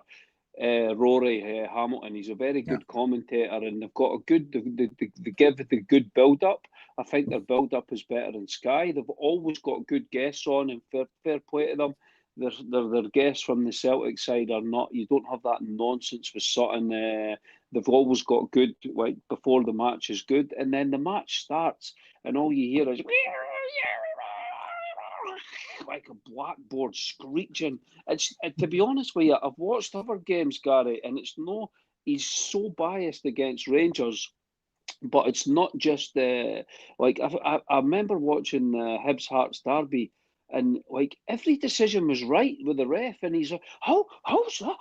Rory Hamilton. He's a very good commentator, and they've got a good. They give the good build up. I think their build up is better than Sky. They've always got good guests on, and fair play to them. Their guests from the Celtic side are not. You don't have that nonsense with Sutton. They've always got good, like before the match is good, and then the match starts, and all you hear is like a blackboard screeching. To be honest with you, I've watched other games, Gary, and he's so biased against Rangers, but it's not just like I remember watching Hibs Hearts Derby. And like every decision was right with the ref, and he's like, how's that?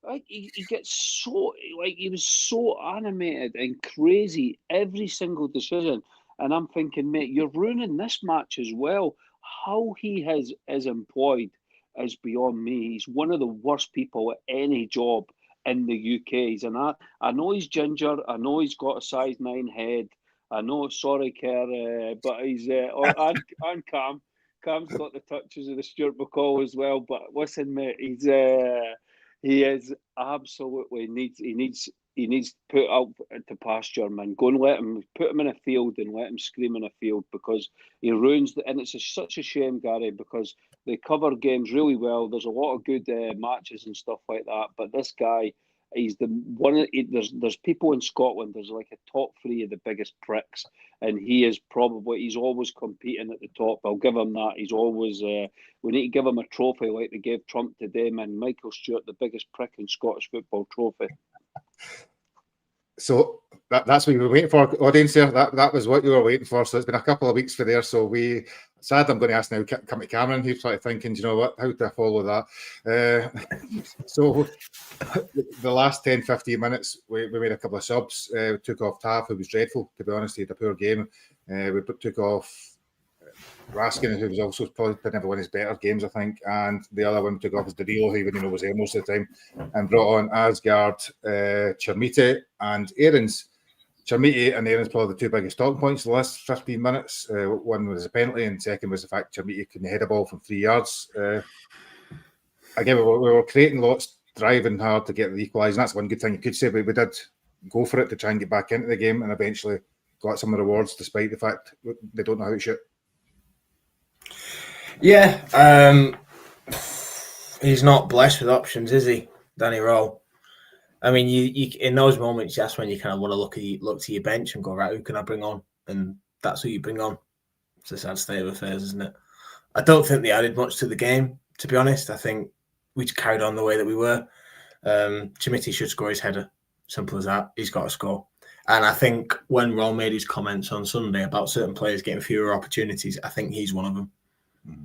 Like he gets so he was so animated and crazy every single decision, and I'm thinking, mate, you're ruining this match as well. How he is employed is beyond me. He's one of the worst people at any job in the UK. I know he's ginger. I know he's got a size 9 head. I know, sorry, Kerr, but he's and Cam. Cam's got the touches of the Stuart McCall as well. But listen, mate, he is absolutely he needs put out to pasture, man. Go and put him in a field and let him scream in a field because he ruins and it's such a shame, Gary, because they cover games really well. There's a lot of good matches and stuff like that, but this guy. He's the one. There's people in Scotland. There's like a top 3 of the biggest pricks, and he's always competing at the top. I'll give him that. He's always. We need to give him a trophy like they gave Trump today, man. Michael Stewart, the biggest prick in Scottish football trophy. So that's what you were waiting for, audience there. That was what you were waiting for. So it's been a couple of weeks for there. So I'm going to ask now, come to Cameron. He's sort of thinking, you know what, how do I follow that? So the last 10, 15 minutes, we made a couple of subs. We took off Tav, who was dreadful, to be honest. He had a poor game. We took off Raskin, who was also probably never one of his better games, I think. And the other one we took off was Danilo, who even was there most of the time, and brought on Asgard, Chermite, and Aarons. Chermite and Aarons probably the 2 biggest talking points in the last 15 minutes. One was a penalty, and second was the fact Chermite couldn't head a ball from 3 yards. Again, we were creating lots, driving hard to get the equaliser. That's one good thing you could say, but we did go for it to try and get back into the game, and eventually got some rewards despite the fact they don't know how to shoot. Yeah, he's not blessed with options, is he, Danny Rowe? I mean, you in those moments, that's when you kind of want to look to your bench and go, right, who can I bring on? And that's who you bring on. It's a sad state of affairs, isn't it? I don't think they added much to the game, to be honest. I think we just carried on the way that we were. Chimiti should score his header. Simple as that. He's got to score. And I think when Roll made his comments on Sunday about certain players getting fewer opportunities, I think he's one of them. Mm-hmm.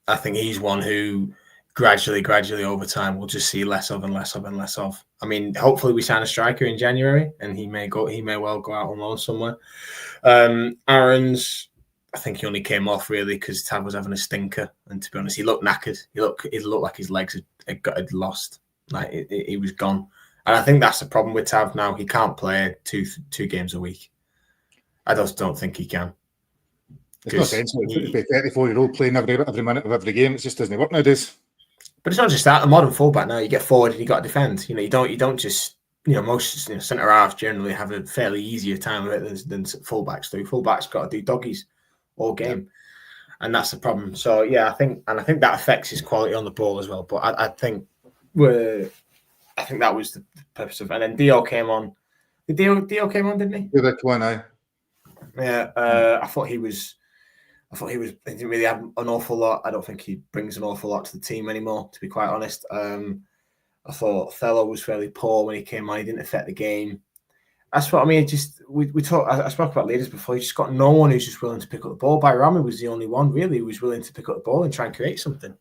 I think he's one who gradually over time we'll just see less of. I mean, hopefully we sign a striker in January and he may well go out on loan somewhere. Aaron's, I think he only came off really because Tav was having a stinker, and to be honest, he looked knackered. He looked like his legs had lost, like he was gone. And I think that's the problem with Tav now. He can't play two games a week. I just don't think he can. It's no sense to be 34-year-old playing every minute of every game. It just doesn't work nowadays. But it's not just that. A modern fullback now, you get forward and you got to defend. You don't just. Most centre halves generally have a fairly easier time of it than fullbacks do. Fullbacks got to do doggies all game, and that's the problem. So yeah, I think that affects his quality on the ball as well. But I think that was the purpose of it. And then Dio came on. Dio came on, didn't he? Yeah, that's one eye. Yeah, I thought he didn't really have an awful lot. I don't think he brings an awful lot to the team anymore, to be quite honest. I thought Othello was fairly poor when he came on. He didn't affect the game. That's what I mean. Just we talk. I spoke about leaders before. You just got no one who's just willing to pick up the ball. Bayrami was the only one really who was willing to pick up the ball and try and create something.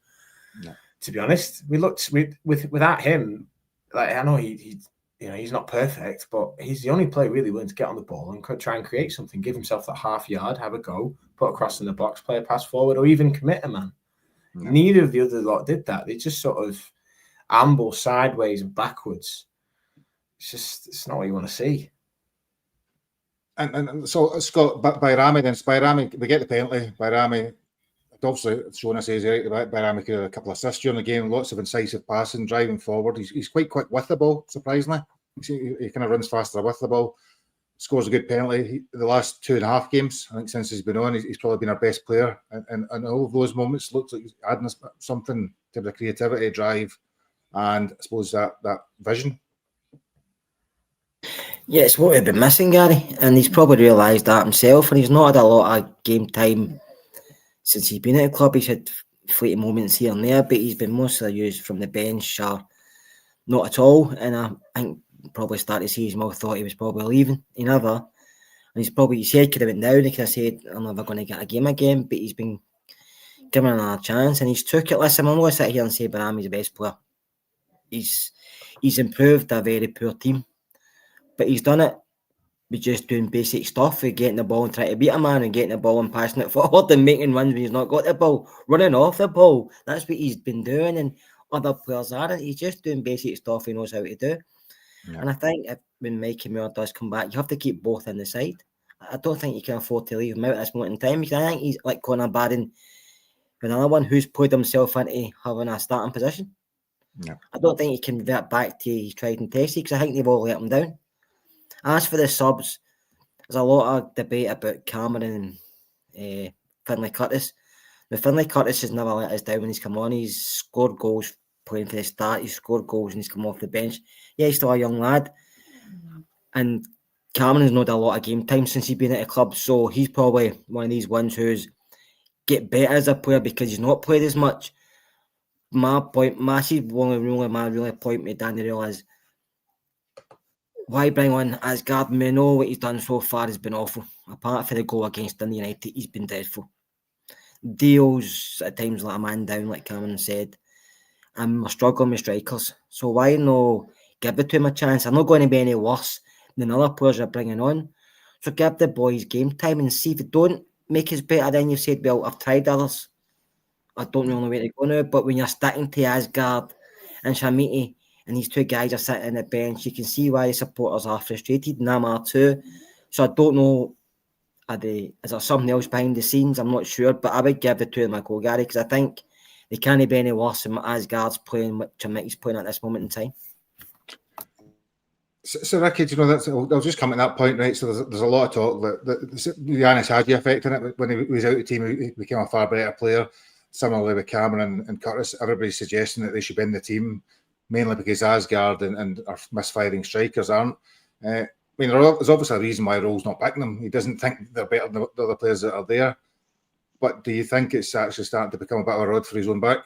Yeah. To be honest, we looked without him. Like I know he's not perfect, but he's the only player really willing to get on the ball and try and create something. Give himself that half yard, have a go, put a cross in the box, play a pass forward, or even commit a man. Yeah. Neither of the other lot did that. They just sort of amble sideways and backwards. It's not what you want to see. And so Scott, Bayrami, we get the penalty. Bayrami, obviously shown us he's right. Bayrami could have a couple of assists during the game, lots of incisive passing, driving forward. He's quite quick with the ball, surprisingly. He kind of runs faster with the ball, scores a good penalty. The last 2.5 games, I think since he's been on, he's probably been our best player. And all of those moments looks like he's adding something to the creativity, drive, and I suppose that vision. Yeah, it's what we've been missing, Gary, and he's probably realised that himself, and he's not had a lot of game time since he's been at the club. He's had fleeting moments here and there, but he's been mostly used from the bench or not at all, and I think probably started to see his mouth thought he was probably leaving. He never, and his head could have went down. He could have said, I'm never going to get a game again, but he's been given another chance, and he's took it. Listen, I'm not going to sit here and say Bayrami's the best player. He's improved a very poor team, but he's done it with just doing basic stuff, with getting the ball and trying to beat a man, and getting the ball and passing it forward and making runs when he's not got the ball, running off the ball. That's what he's been doing, and other players aren't. He's just doing basic stuff he knows how to do. Yeah. And I think when Mikey Moore does come back, you have to keep both in the side. I don't think you can afford to leave him out at this moment in time, because I think he's like Conor Barron, another one who's played himself into having a starting position. Yeah. I don't think he can revert back to his tried and tested, because I think they've all let him down. As for the subs, there's a lot of debate about Cameron and Finlay Curtis. Now, Finlay Curtis has never let us down when he's come on. He's scored goals playing for the start. He's scored goals and he's come off the bench. Yeah, he's still a young lad. And Cameron's not had a lot of game time since he's been at the club, so he's probably one of these ones who's get better as a player because he's not played as much. My point, my really point with Managerial is, why bring on Asgard? We know what he's done so far has been awful. Apart from the goal against Dundee United, he's been dreadful. Deals at times like a man down, like Cameron said. And we're struggling with strikers. So why not give it to him a chance? I'm not going to be any worse than other players are bringing on. So give the boys game time and see if they don't make us better. Then you've said, well, I've tried others. I don't really know where to go now. But when you're sticking to Asgard and Shamiti, and these two guys are sitting on the bench, you can see why the supporters are frustrated, and I'm are too. So I don't know, is there something else behind the scenes? I'm not sure, but I would give the two of them a go, Gary, because I think they can't be any worse than Asgard's playing, what Shamiti's playing at this moment in time. So Ricky, do you know, I'll just come at that point, right? So there's a lot of talk that the Yanis Hadji effect in it. When he was out of the team, he became a far better player. Similarly with Cameron and Curtis, everybody's suggesting that they should be in the team, mainly because Asgard and our misfiring strikers aren't. I mean, there's obviously a reason why Roll's not backing them. He doesn't think they're better than the other players that are there. But do you think it's actually starting to become a bit of a rod for his own back?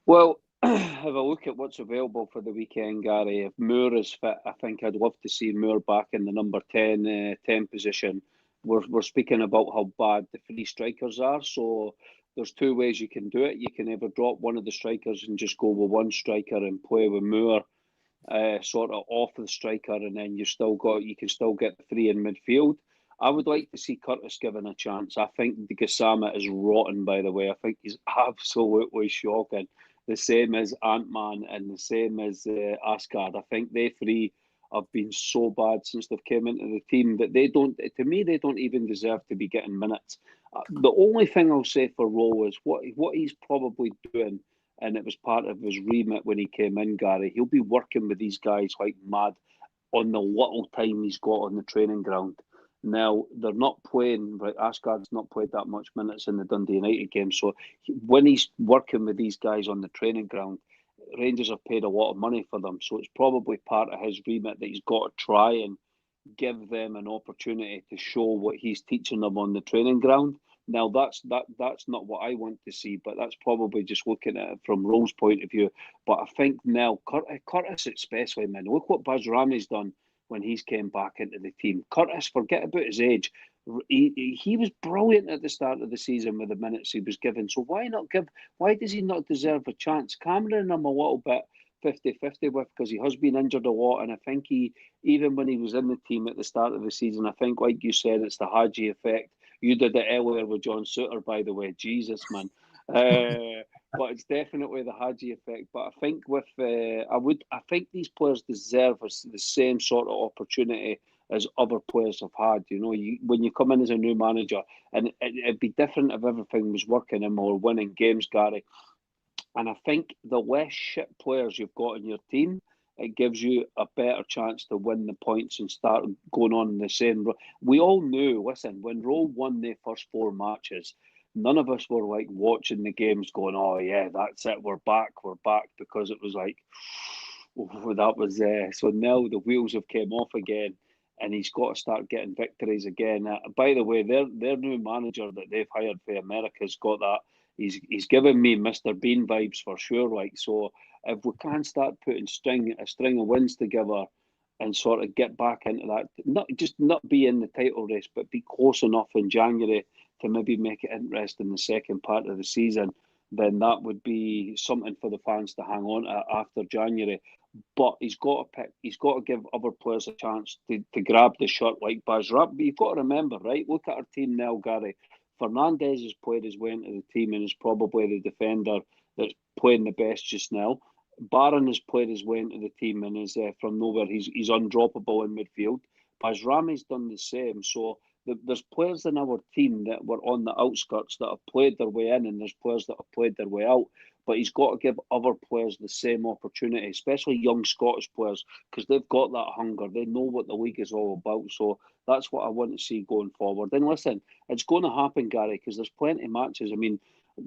Well, have a look at what's available for the weekend, Gary. If Moore is fit, I think I'd love to see Moore back in the number 10 position. We're speaking about how bad the three strikers are. So there's two ways you can do it. You can either drop one of the strikers and just go with one striker and play with Moore sort of off the striker, and then you can still get the three in midfield. I would like to see Curtis given a chance. I think the Gassama is rotten, by the way. I think he's absolutely shocking. The same as Ant-Man and the same as Asgard. I think they three have been so bad since they've came into the team that they don't even deserve to be getting minutes. The only thing I'll say for Rowe is what he's probably doing, and it was part of his remit when he came in, Gary. He'll be working with these guys like mad on the little time he's got on the training ground. Now, they're not playing, right? Asgard's not played that much minutes in the Dundee United game. So when he's working with these guys on the training ground, Rangers have paid a lot of money for them. So it's probably part of his remit that he's got to try and give them an opportunity to show what he's teaching them on the training ground. Now, that's not what I want to see, but that's probably just looking at it from Rowe's point of view. But I think now, Curtis especially, man, look what Bajrami's done when he's came back into the team. Curtis, forget about his age. He was brilliant at the start of the season with the minutes he was given. So why does he not deserve a chance? Cameron, I'm a little bit 50-50 with, because he has been injured a lot. And I think even when he was in the team at the start of the season, I think, like you said, it's the Hadji effect. You did it earlier with John Suter, by the way. Jesus, man. But it's definitely the Hadji effect. But I think I think these players deserve the same sort of opportunity as other players have had. You know, when you come in as a new manager, and it'd be different if everything was working and we were winning games, Gary. And I think the less shit players you've got in your team, it gives you a better chance to win the points and start going on in the same. We all knew, listen, when Rowe won their first 4 matches, none of us were like watching the games going, oh yeah, that's it, we're back, because it was like, oh, that was so now the wheels have came off again, and he's got to start getting victories again. By the way, their new manager that they've hired for America's got that. He's given me Mr. Bean vibes for sure. Like, so if we can start putting a string of wins together and sort of get back into that, not be in the title race, but be close enough in January to maybe make it interesting in the second part of the season, then that would be something for the fans to hang on to after January. But he's got to give other players a chance to grab the shot like Bajrami. But you've got to remember, right? Look at our team now, Gary. Fernandez has played his way into the team and is probably the defender that's playing the best just now. Barron has played his way into the team and is from nowhere. He's undroppable in midfield. Bajrami's done the same. So there's players in our team that were on the outskirts that have played their way in, and there's players that have played their way out. But he's got to give other players the same opportunity, especially young Scottish players, because they've got that hunger. They know what the league is all about. So that's what I want to see going forward. And listen, it's going to happen, Gary, because there's plenty of matches. I mean,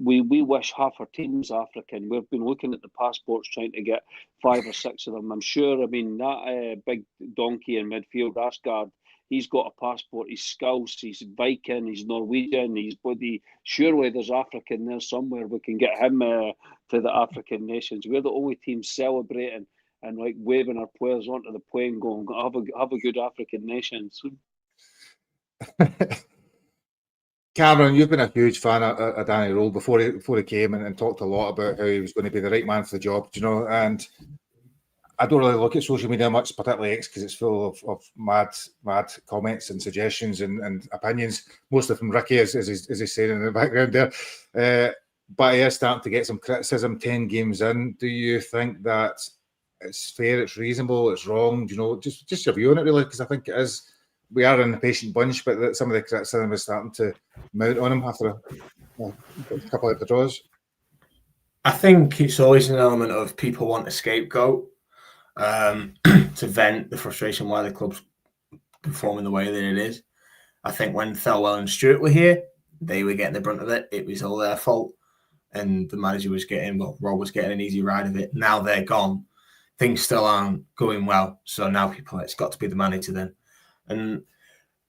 we wish half our team's African. We've been looking at the passports, trying to get 5 or 6 of them. I'm sure, I mean, that big donkey in midfield, Asgard, he's got a passport. He's Scouse, he's Viking, he's Norwegian, he's bloody. Surely there's African there somewhere. We can get him to the African nations. We're the only team celebrating and like waving our players onto the plane, going, have a good African nations. Cameron, you've been a huge fan of Danny Rowe before he came and talked a lot about how he was going to be the right man for the job, you know, and I don't really look at social media much, particularly X, because it's full of mad comments and suggestions and opinions, mostly from Ricky, as he's saying in the background there. But he is starting to get some criticism 10 games in. Do you think that it's fair, it's reasonable, it's wrong? You know, just your view on it, really, because I think it is. We are an impatient bunch, but some of the criticism is starting to mount on him after a couple of the draws. I think it's always an element of people want a scapegoat. to vent the frustration why the club's performing the way that it is. I think when Thelwell and Stewart were here, they were getting the brunt of it. It was all their fault. And the manager was Rob was getting an easy ride of it. Now they're gone. Things still aren't going well. So now it's got to be the manager then. And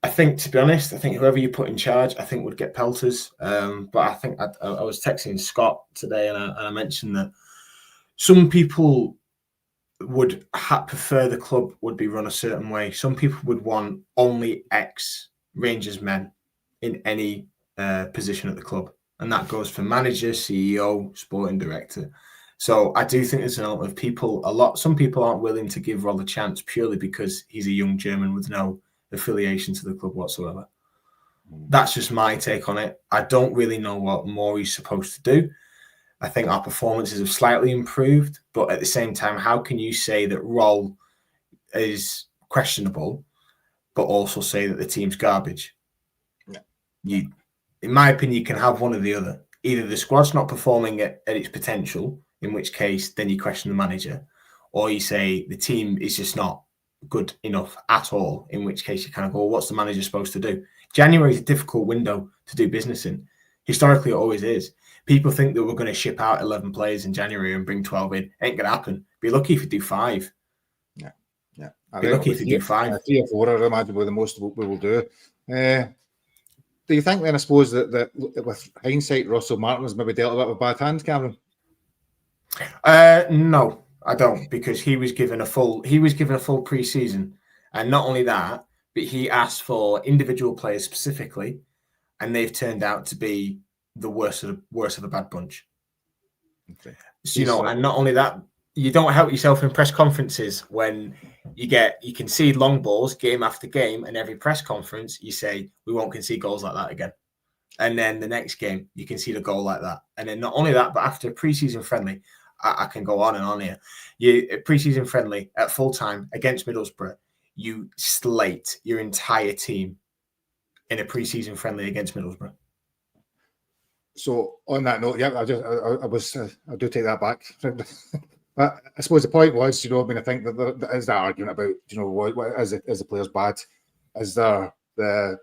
I think, to be honest, whoever you put in charge, I think would get pelters. But I think I was texting Scott today and I mentioned that some people would prefer the club would be run a certain way. Some people would want only ex-Rangers men in any position at the club. And that goes for manager, CEO, sporting director. So I do think there's an element of people, some people aren't willing to give Roll a chance purely because he's a young German with no affiliation to the club whatsoever. That's just my take on it. I don't really know what more he's supposed to do. I think our performances have slightly improved, but at the same time, how can you say that Roll is questionable, but also say that the team's garbage? Yeah. In my opinion, you can have one or the other. Either the squad's not performing at its potential, in which case then you question the manager, or you say the team is just not good enough at all, in which case you kind of go, well, what's the manager supposed to do? January is a difficult window to do business in. Historically, it always is. People think that we're going to ship out 11 players in January and bring 12 in. Ain't going to happen. Be lucky if you do 5. Yeah. Be lucky if you do 5. 3 or 4, I imagine, will the most we will do. Do you think then, I suppose, that with hindsight, Russell Martin has maybe dealt a bit with bad hands, Cameron? No, I don't, because he was given a full pre-season, and not only that, but he asked for individual players specifically, and they've turned out to be the worst of the bad bunch. Okay. So, and not only that, you don't help yourself in press conferences when you concede long balls game after game, and every press conference you say we won't concede goals like that again. And then the next game you concede a goal like that. And then not only that, but after a pre-season friendly, I can go on and on here. Pre-season friendly at full time against Middlesbrough, you slate your entire team in a pre-season friendly against Middlesbrough. So on that note, yeah, I do take that back. But I suppose the point was, I think that there is that argument about, what is the players bad? Is there the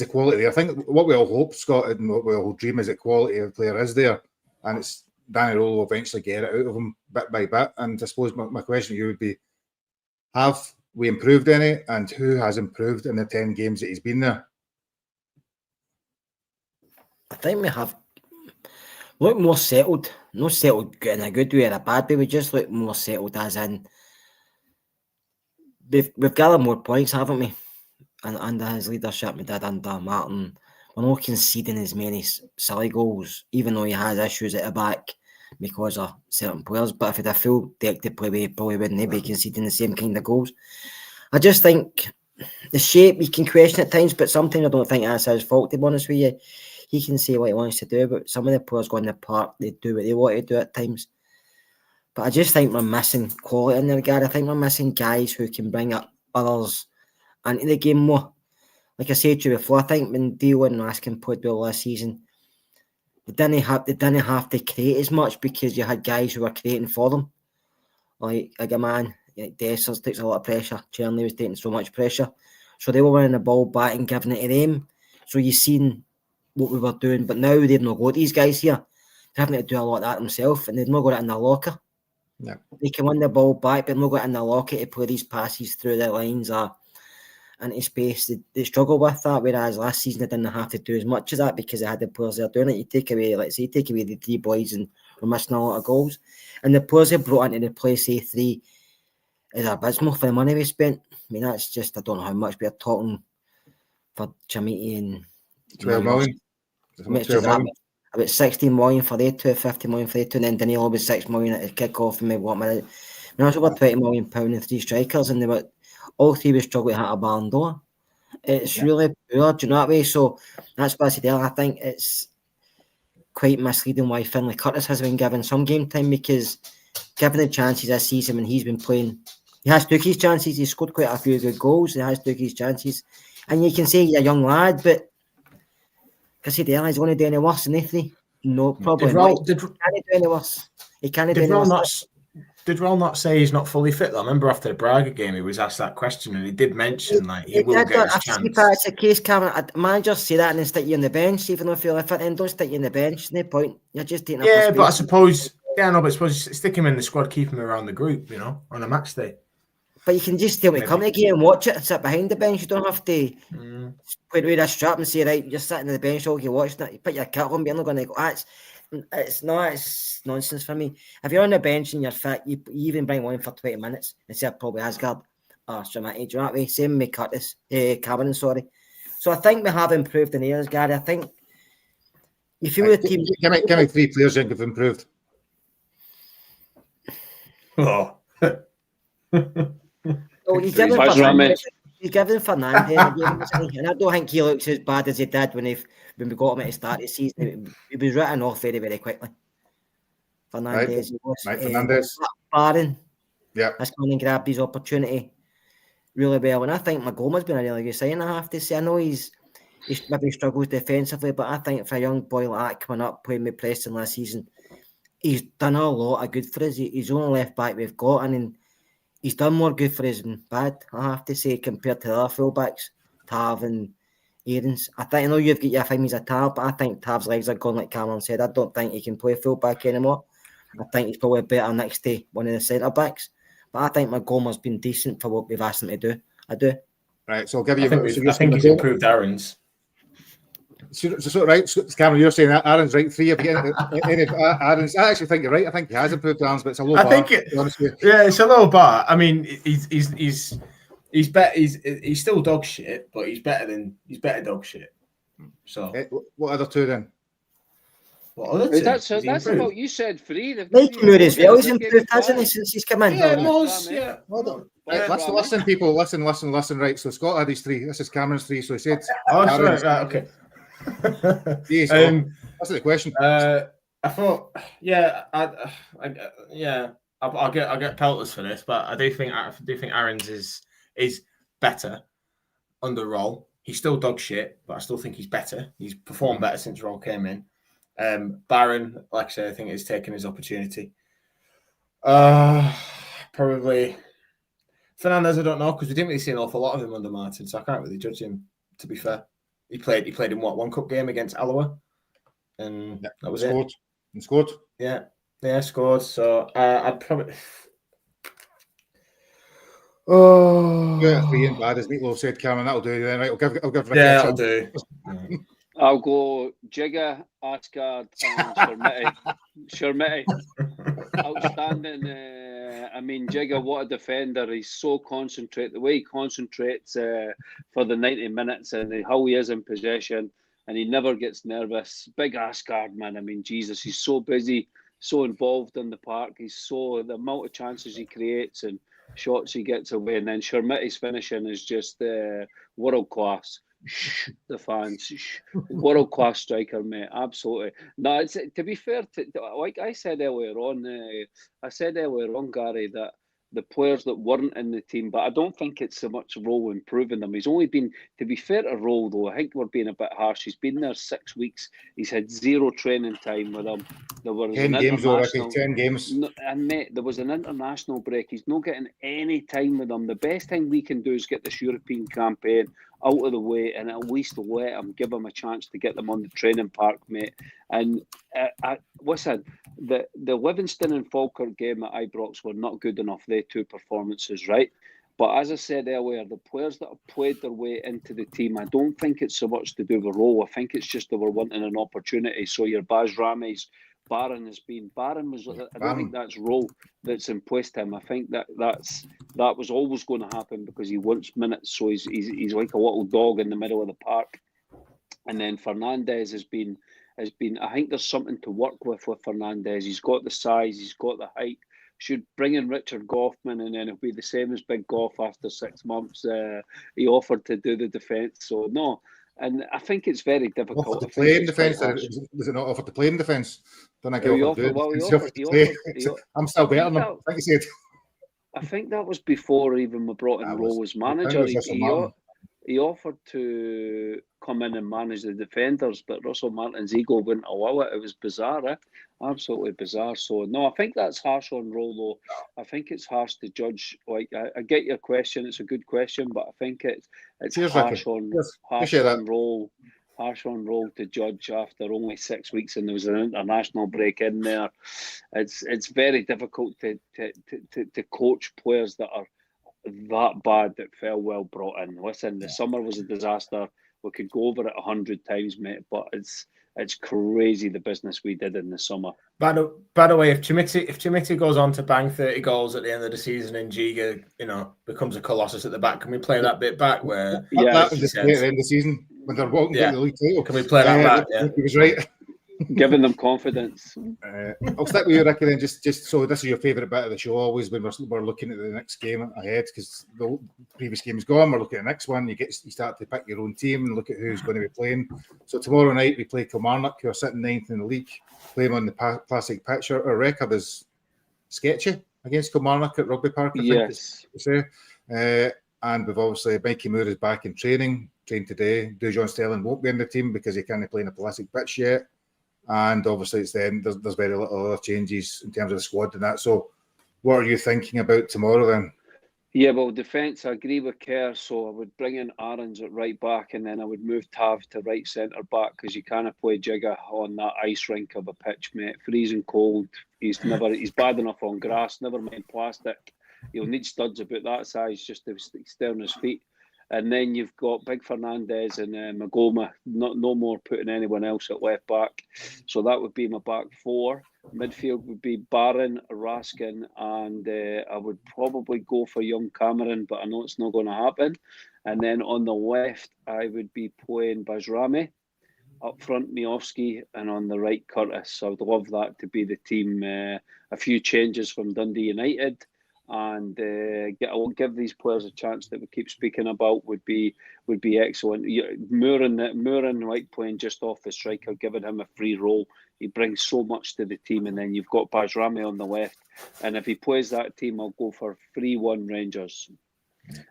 quality there? I think what we all hope, Scott, and what we all dream is that quality of the player is there, and it's Danny Rowell will eventually get it out of him bit by bit. And I suppose my question to you would be, have we improved any, and who has improved in the 10 games that he's been there? I think we have looked more settled. Not settled in a good way or a bad way. We just look more settled, as in we've gathered more points, haven't we? And under his leadership, we did under Martin. We're not conceding as many silly goals, even though he has issues at the back because of certain players. But if he had a full deck to play with, he probably wouldn't be conceding the same kind of goals. I just think the shape you can question at times, but sometimes I don't think that's his fault, to be honest with you. He can say what he wants to do, but some of the players go in the park, they do what they want to do at times. But I just think we're missing quality in the regard. I think we're missing guys who can bring up others into the game more. Like I said to you before, I think when Dio and Raskin played well last season, they didn't have to create as much because you had guys who were creating for them. Like a man like Dessers takes a lot of pressure. Chernley was taking so much pressure. So they were winning the ball back and giving it to them. So you've seen what we were doing, but now they've not got these guys here. They're having to do a lot of that themselves, and they've not got it in their locker. Yeah. They can win the ball back, but not got it in their locker to play these passes through the lines or into space. They struggle with that, whereas last season they didn't have to do as much as that because they had the players there doing it. You take away the 3 boys and we're missing a lot of goals. And the players they brought into the play, say 3, is abysmal for the money we spent. I mean, that's just, I don't know how much we're talking for Chamiti and 12 million. About 16 million for they two, 50 million for they two, and then Danilo was 6 million at the kick-off, and maybe what minute. I mean, that's over £20 million and 3 strikers, and they were all 3 were struggling to hit a Ballon d'Or. It's really poor, do you know what I mean? So that's what I said earlier. I think it's quite misleading why Finlay Curtis has been given some game time, because given the chances this season when he's been playing, he has took his chances. He's scored quite a few good goals. He has took his chances, and you can say he's a young lad, but I said earlier, he's going to do any worse than they 3. No, probably not. He can't do any worse. He can't do any worse. did Roll not say he's not fully fit? Though? I remember after the Braga game, he was asked that question, and he did mention he will get his chance. If that's the case, Cameron, managers say that and then stick you on the bench, even if you're fit, and don't stick you on the bench. No point. You're just taking up but I suppose, but I suppose stick him in the squad, keep him around the group, on a match day. But you can just still come to the game and watch it and sit behind the bench. You don't have to put away that strap and say, right, you're sitting on the bench, you're watching it. You put your kit on, but you're not going to go, it's nonsense for me. If you're on the bench and you're fit, you even bring one for 20 minutes instead of probably Asgard or Shamati. Do you know what I mean? Same with Curtis, Cameron, sorry. So I think we have improved in areas, Gary. I think you feel the team. Give me 3 players you think have improved. Oh. He's given Fernandes, and I don't think he looks as bad as he did when we got him at the start of the season. He was written off very, very quickly. Fernandes, Fernandes. Barron, has come in and grabbed his opportunity really well, and I think Magoma's been a really good sign. I have to say, I know he's maybe struggles defensively, but I think for a young boy like that coming up playing with Preston last season, he's done a lot of good for us. He's the only left back we've got, and he's done more good for us than bad, I have to say, compared to the other fullbacks, Tav and Aarons. I know you've got your thing as a Tav, but I think Tav's legs are gone, like Cameron said. I don't think he can play fullback anymore. I think he's probably better next to one of the centre backs. But I think Magoma's been decent for what we've asked him to do. I do. Right, so I'll give you. I think he's improved Aaron's. So right, Cameron, you're saying that Aaron's right. 3 of any Aaron's. I actually think you're right. I think he has improved Aaron's, but it's a low bar. It's a low bar. I mean, he's better. He's still dog shit, but he's better dog shit. So what other 2 then? What other 2? That's about you said 3. Mike Moore as well. He's improved, hasn't he, since he's come in? Yeah, Hold on. Listen, people. Listen. Right. So Scott had his 3. This is Cameron's 3. So he said. Right. Okay. That's the question. I thought, I'll get pelters for this, but I do think Aaron's is better under Roll. He's still dog shit, but I still think he's better. He's performed better since Roll came in. Barron, like I said, I think he's taken his opportunity. Probably Fernandes, I don't know, because we didn't really see an awful lot of him under Martin, so I can't really judge him, to be fair. He played in one cup game against Alloa, and that was it. And scored. Yeah, scored. So I'd probably. Yeah, 3 and bad, as Meatloaf said, Cameron. That'll do. Then right, I'll give Ricky that'll do. I'll go Jigga, Asgard, and Shermity. Outstanding. I mean, Jigga, what a defender. He's so concentrated. The way he concentrates for the 90 minutes and how he is in possession, and he never gets nervous. Big Asgard, man. I mean, Jesus, he's so busy, so involved in the park. The amount of chances he creates and shots he gets away. And then Shermitty's finishing is just world class. The fans, world class striker, mate. Absolutely. No, it's, to be fair, like I said earlier on, Gary, that the players that weren't in the team, but I don't think it's so much Rowe improving them. He's only been, to be fair to Rowe, though, I think we're being a bit harsh. He's been there 6 weeks. He's had 0 training time with them. There was 10 games already. 10 games. And mate, there was an international break. He's not getting any time with them. The best thing we can do is get this European campaign out of the way and at least give him a chance to get them on the training park, mate. And listen, the Livingston and Falkirk game at Ibrox were not good enough, they 2 performances, right? But as I said earlier, the players that have played their way into the team, I don't think it's so much to do with role. I think it's just they were wanting an opportunity. So your Baz Ramis, Barron was. I don't think that's role that's impressed him. I think that was always going to happen because he wants minutes. So he's like a little dog in the middle of the park. And then Fernandes has been. I think there's something to work with Fernandes. He's got the size. He's got the height. Should bring in Richard Goffman, and then it'll be the same as Big Goff after 6 months. He offered to do the defence. So no. And I think it's very difficult. Offered to play in defence? Was it not offered to play in defence? Don't I get I'm still better than him. I think he said. I think that was before even we brought in Rowe as manager. he offered to come in and manage the defenders, but Russell Martin's ego wouldn't allow it. It was bizarre, absolutely bizarre. So no, I think that's harsh on Roll, though. I think it's harsh to judge. Like I get your question; it's a good question, but I think it's harsh on Roll. Harsh on Roll to judge after only 6 weeks, and there was an international break in there. It's very difficult to coach players that are that bad that fell well brought in. Listen, the summer was a disaster. We could go over it 100 times, mate, but it's crazy the business we did in the summer. By the way, if Chimiti goes on to bang 30 goals at the end of the season and Giga, becomes a colossus at the back, can we play that bit back where that was at the end of the season when they're walking to the league title? Can we play that back? Yeah, he was right. Giving them confidence. I'll stick with you, Ricky, then. Just so this is your favourite bit of the show always when we're looking at the next game ahead, because the previous game's gone. We're looking at the next one. You start to pick your own team and look at who's going to be playing. So tomorrow night we play Kilmarnock, who are sitting 9th in the league, playing on the classic pitch. Our record is sketchy against Kilmarnock at Rugby Park, I think, to say. And we've obviously Mikey Moore is back in trained today. Dujon Sterling won't be in the team because he can't play in a classic pitch yet. And obviously, it's then there's very little other changes in terms of the squad and that. So, what are you thinking about tomorrow then? Yeah, well, defence, I agree with Kerr. So I would bring in Aarons at right back, and then I would move Tav to right centre back because you can't play Jigger on that ice rink of a pitch, mate. Freezing cold. He's bad enough on grass. Never mind plastic. You'll need studs about that size just to stay on his feet. And then you've got Big Fernandez and Magoma, no more putting anyone else at left back. So that would be my back four. Midfield would be Barron, Raskin, and I would probably go for young Cameron, but I know it's not going to happen. And then on the left, I would be playing Bajrami. Up front, Miovski, and on the right, Curtis. So I would love that to be the team. A few changes from Dundee United. And give these players a chance that we keep speaking about would be excellent. Mooren like playing just off the striker, giving him a free role. He brings so much to the team, and then you've got Bajrami on the left. And if he plays that team, I'll go for 3-1 Rangers.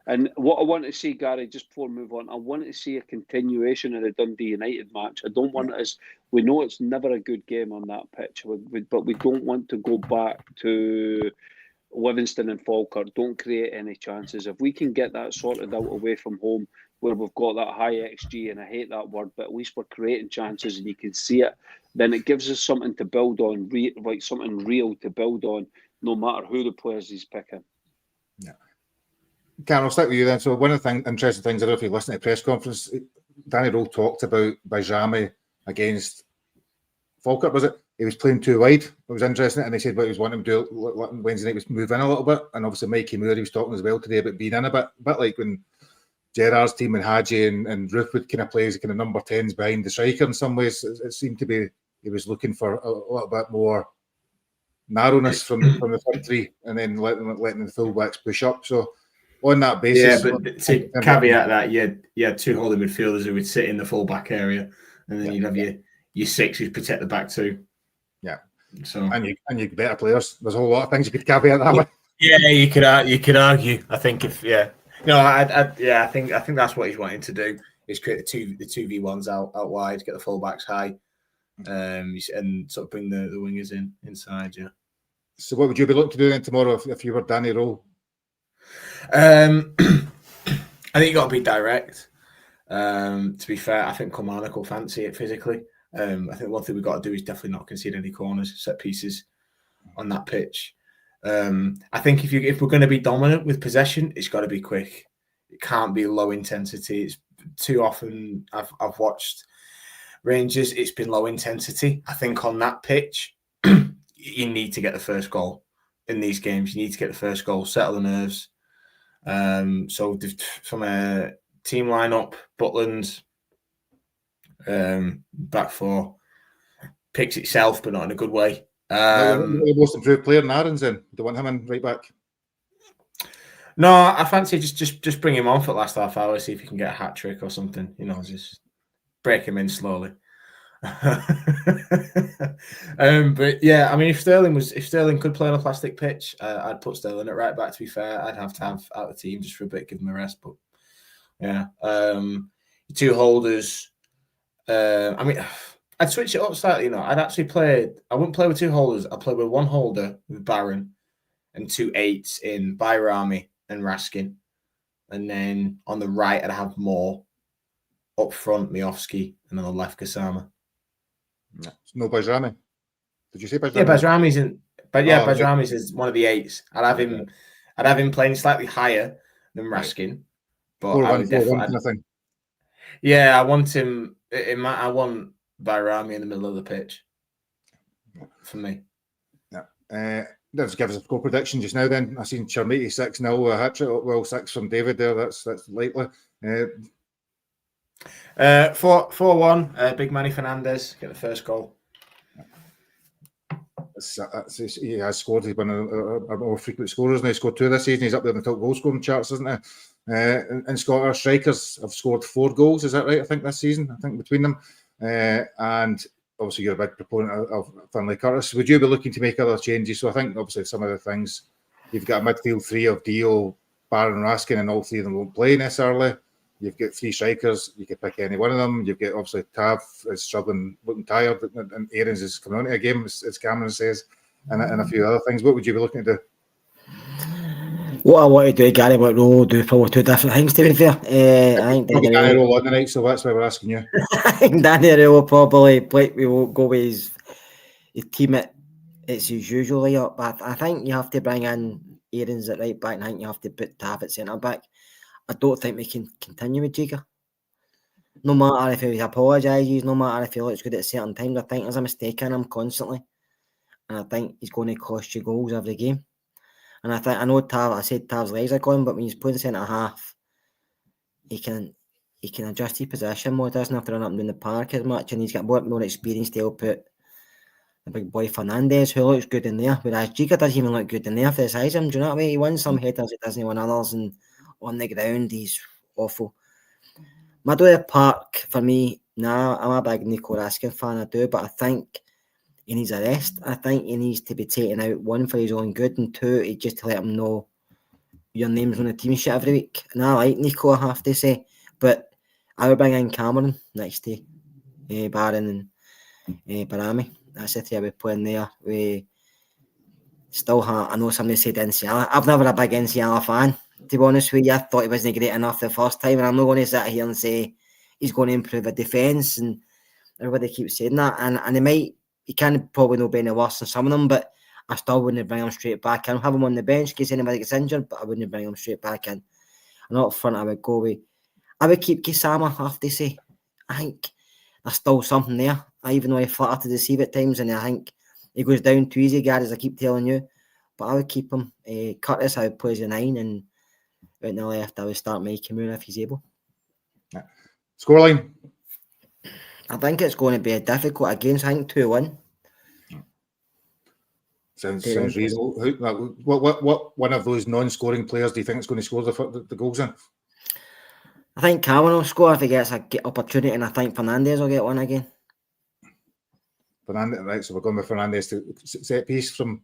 And what I want to see, Gary, just before we move on, I want to see a continuation of the Dundee United match. I don't want it as we know it's never a good game on that pitch, but we don't want to go back to Livingston and Falkirk. Don't create any chances. If we can get that sorted out away from home, where we've got that high XG, and I hate that word, but at least we're creating chances and you can see it, then it gives us something to build on, like something real to build on, no matter who the players he's picking. Yeah. Karen, I'll stick with you then. So one of the interesting things, I don't know if you listened to the press conference, Danny Rowe talked about Bajrami against Falkirk, was it? He was playing too wide. It was interesting. And he said what he was wanting to do Wednesday night was move in a little bit. And obviously Mikey Moore, he was talking as well today about being in a bit like when Gerard's team and Hadji and Ruth would kind of play as kind of number 10s behind the striker in some ways. It seemed to be he was looking for a little bit more narrowness from the front three and then letting the fullbacks push up. So on that basis... Yeah, but to caveat that, you had two holding midfielders who would sit in the fullback area and then you'd have your six who'd protect the back two. Yeah. So and you better players. There's a whole lot of things you could caveat that way. Yeah, you could argue. I think I think that's what he's wanting to do is create the 2v1s out wide, get the fullbacks high, and sort of bring the wingers inside. Yeah. So what would you be looking to do then tomorrow if you were Danny Rowe? I think you got to be direct. To be fair, I think Kilmarnock will fancy it physically. I think one thing we've got to do is definitely not concede any corners, set pieces on that pitch. I think if we're going to be dominant with possession, it's got to be quick. It can't be low intensity. It's too often I've watched Rangers. It's been low intensity. I think on that pitch, you need to get the first goal in these games. You need to get the first goal, settle the nerves. So from a team lineup, Butland. Back four picks itself, but not in a good way. The most improved player in Aarons then. Do you want him in right back? No, I fancy just bring him on for the last half hour, see if he can get a hat trick or something. Just break him in slowly. But yeah, I mean, if Sterling could play on a plastic pitch, I'd put Sterling at right back. To be fair, I'd have to have out the team just for a bit, give him a rest. But Yeah. Two holders. I mean, I'd switch it up slightly. You know, I'd actually play. I wouldn't play with two holders. I'd play with one holder with Barron, and 2 8s in Bayrami and Raskin, and then on the right I'd have Moore. Up front, Miofsky, and on the left, Kasama. No Bayrami. Did you say Bayrami? Yeah, Bayrami's in. But yeah, Bayrami's is one of the 8s. I'd have him. I'd have him playing slightly higher than Raskin. But 4-1, 4-1 kind of thing. Yeah, I want him. I want Bayrami in the middle of the pitch. For me. Yeah. Let's give us a score prediction just now. Then I seen Chermiti 6-0, a hat trick. Well, 6 from David there. That's likely. 4-1. Big Manny Fernandez get the first goal. He has scored. He's been a more frequent scorers now. He scored 2 this season. He's up there in the top goal scoring charts, isn't he? And Scottish strikers have scored 4 goals. Is that right? I think this season. I think between them. And obviously, you're a big proponent of Finlay Curtis. Would you be looking to make other changes? So I think obviously some of the things you've got a midfield 3 of Dio, Barron, Raskin, and all 3 of them won't play necessarily. You've got 3 strikers. You could pick any one of them. You've got obviously Tav is struggling, looking tired, and Aarons is coming onto a game, as Cameron says, and a few other things. What would you be looking to do? What I want to do, Gary, what Roll do for 2 different things, to be fair. I think Danny Roll on the night, so that's why we're asking you. I think Danny Roll will probably play. We will go with his team. It's his usual up, but I think you have to bring in Aarons at right back, and I think you have to put Tav at centre back. I don't think we can continue with Jigger. No matter if he apologises, no matter if he looks good at certain times, I think there's a mistake in him constantly. And I think he's going to cost you goals every game. And I know Tav, I said Tav's legs are gone, but when he's playing centre half, he can adjust his position more. He doesn't have to run up and down the park as much, and he's got more experience to help out the big boy Fernandez, who looks good in there, whereas Jigger doesn't even look good in there for the size of him. Do you know what I mean? He wins some headers, he doesn't win others, and on the ground, he's awful. Meadowbank Park, for me, I'm a big Nico Raskin fan, I do, but I think he needs a rest. I think he needs to be taken out, 1, for his own good, and 2, just to let him know your name's on the team sheet every week. And I like Nico, I have to say, but I would bring in Cameron next to Barron and Barami. That's the 3 I would play in there. We still have, I know somebody said NCR. I've never a big NCR fan, to be honest with you. I thought he wasn't great enough the first time, and I'm not going to sit here and say he's going to improve a defence, and everybody keeps saying that. And he can probably no be any worse than some of them, but I still wouldn't bring him straight back in. Have him on the bench in case anybody gets injured, but I wouldn't bring him straight back in. And up front, I would keep Kisama, I have to say. I think there's still something there, even though he flattered to deceive at times, and I think he goes down too easy, Gary, as I keep telling you. But I would keep him. Curtis, I would play as a 9, and out in the left, I would start Mikey Moore if he's able. Yeah. Scoreline? I think it's going to be a difficult against, I think 2-1. Sounds reasonable. What one of those non-scoring players do you think is going to score the goals in? I think Cameron will score if he gets an opportunity, and I think Fernandez will get one again. Fernandez, right? So we're going with Fernandez to set piece from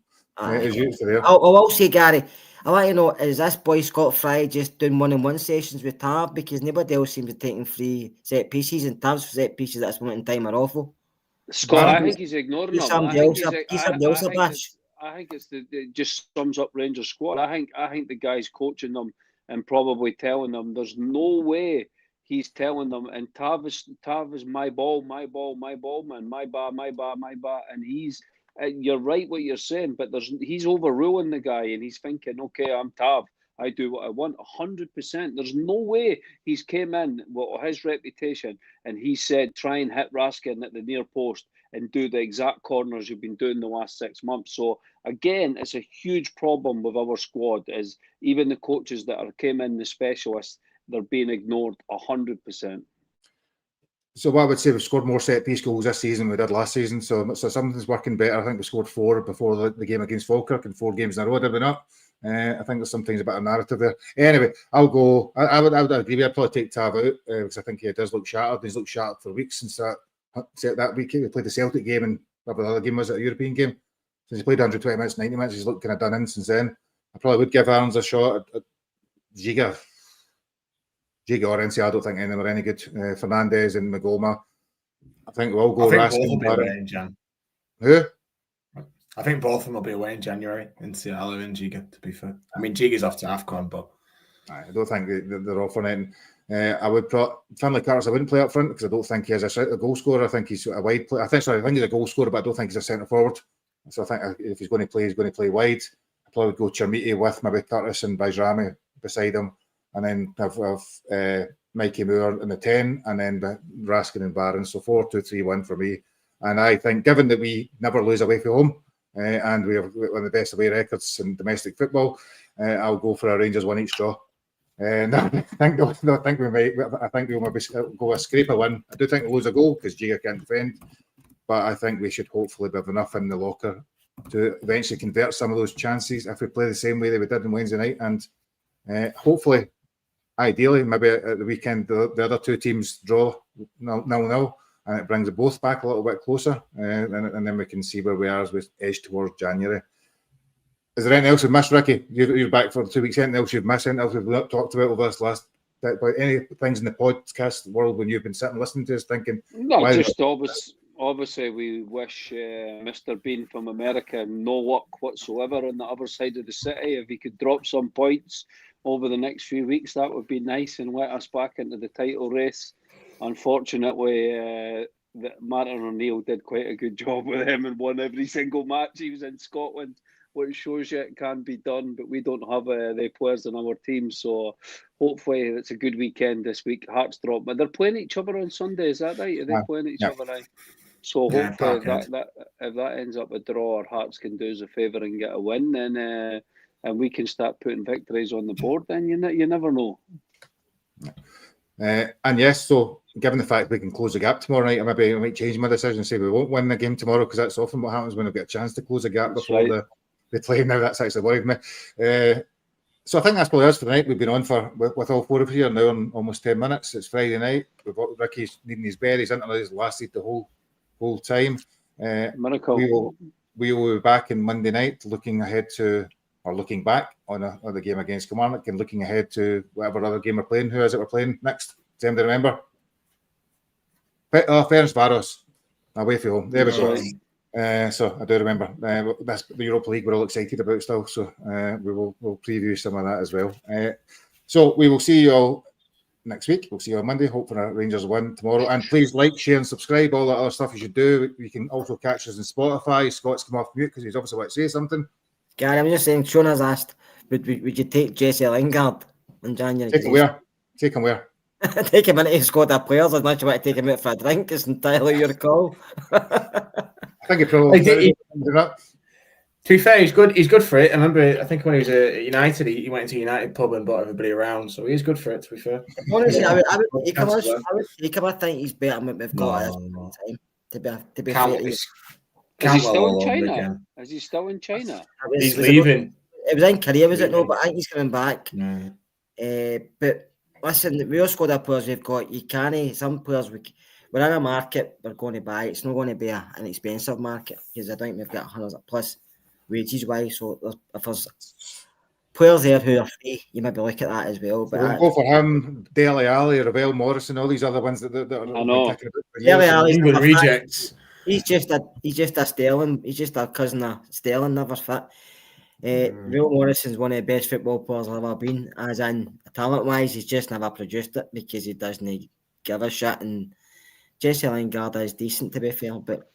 his youth to there. I will say, Gary, I want to know, is this boy Scott Fry just doing 1-on-1 sessions with Tav, because nobody else seems to be taking 3 set pieces, and Tav's set pieces at this moment in time are awful. Scott, I think he's ignoring them. I think it just sums up Rangers squad. I think the guy's coaching them and probably telling them there's no way he's telling them. And Tav is my ball, man, my bar, and he's. You're right what you're saying, but he's overruling the guy, and he's thinking, okay, I'm Tav. I do what I want 100%. There's no way he's came in with his reputation and he said, try and hit Raskin at the near post and do the exact corners you've been doing the last 6 months. So again, it's a huge problem with our squad, is even the coaches that came in, the specialists, they're being ignored 100%. So what I would say, we've scored more set-piece goals this season than we did last season. So something's working better. I think we scored 4 before the game against Falkirk, and 4 games in a row, did we not? I think there's sometimes a bit of narrative there. Anyway, I'll go. I would agree. I'd probably take Tav out because I think he does look shattered. He's looked shattered for weeks since that week. He played the Celtic game, and the other game was a European game. Since he played 120 minutes, 90 minutes, he's looked kind of done in since then. I probably would give Aarons a shot at Giga. Giga or NC, I don't think any of them are any good. Fernandez and Magoma. I think we'll go. I think both will be away in Jan. Who? I think both of them will be away in January, NCL and Giga, to be fair. I mean, Giga's off to AFCON, but... I don't think they're off on anything. I would Finlay Carters, I wouldn't play up front because I don't think he is a goal scorer. I think he's a wide player. I think he's a goal scorer, but I don't think he's a centre forward. So I think if he's going to play wide. I'd probably go Chermiti with maybe Curtis and Bajrami beside him, and then have Mikey Moore in the 10, and then Raskin and Barron. So 4-2-3-1 for me. And I think, given that we never lose away from home, and we have one of the best away records in domestic football, I'll go for a Rangers one each draw. I think we might. I think we'll maybe go a scraper win. I do think we'll lose a goal because Giga can't defend, but I think we should hopefully have enough in the locker to eventually convert some of those chances if we play the same way that we did on Wednesday night, and hopefully, ideally, maybe at the weekend the other two teams draw 0-0, and it brings both back a little bit closer, and then we can see where we are as we edge towards January. Is there anything else we've missed, Ricky? You're back for 2 weeks. Anything else you've missed? Anything else we've not talked about over this last bit? About any things in the podcast world when you've been sitting listening to us thinking? No, just obviously we wish Mr. Bean from America no luck whatsoever on the other side of the city. If he could drop some points over the next few weeks, that would be nice and let us back into the title race. Unfortunately, Martin O'Neill did quite a good job with him and won every single match he was in Scotland, which shows you it can be done, but we don't have the players in our team. So hopefully it's a good weekend this week. Hearts drop, but they're playing each other on Sunday. Is that right? Are they playing each other now? So hopefully that if that ends up a draw, our Hearts can do us a favour and get a win, then and we can start putting victories on the board. Then you never know. And yes, so given the fact we can close the gap tomorrow night, I might change my decision and say we won't win the game tomorrow, because that's often what happens when we get a chance to close the gap before they play. Now that's actually worried me. So I think that's probably us for the night. We've been on with all four of you here now on almost 10 minutes. It's Friday night. We've got Ricky's needing his bed. His internet has lasted the whole time. Miracle. We will be back on Monday night looking back on the game against Kilmarnock and looking ahead to whatever other game we're playing. Who is it we're playing next? Does anybody remember? Ferencváros, away from home. There we go. So I do remember. That's the Europa League we're all excited about still. So we'll preview some of that as well. So we will see you all next week. We'll see you on Monday. Hope for a Rangers win tomorrow. And please like, share and subscribe. All that other stuff you should do. You can also catch us on Spotify. Scott's come off mute because he's obviously about to say something. Gary, I'm just saying, Sean has asked, would you take Jesse Lingard in January? Take him where? Take him where? Take him into his squad of players. Unless you want to take him out for a drink, it's entirely your call. I think he probably to be fair, he's good for it. I remember, I think when he was at United, he went into United pub and brought everybody around, so he's good for it, to be fair. Honestly, I would take him. I think he's better than what we've got at this point in time. To be fair, is he still in China? Is he still in China? He's leaving. It was in Korea, was it? No, but I think he's coming back. But listen, we all squad of players we've got. You can't. Some players we're in a market we're going to buy. It's not going to be an expensive market because I think we've got hundreds plus wages wise. So if there's players there who are free, you maybe look at that as well. But we'll go for him, Dele Alli, Ravel Morris, and all these other ones that are. I know. Dele Alli's rejects. He's just a Sterling. He's just a cousin of Sterling. Never fit. Ravel Morrison's one of the best football players I've ever been. As in talent wise, he's just never produced it because he doesn't give a shit. And Jesse Lingard is decent, to be fair, but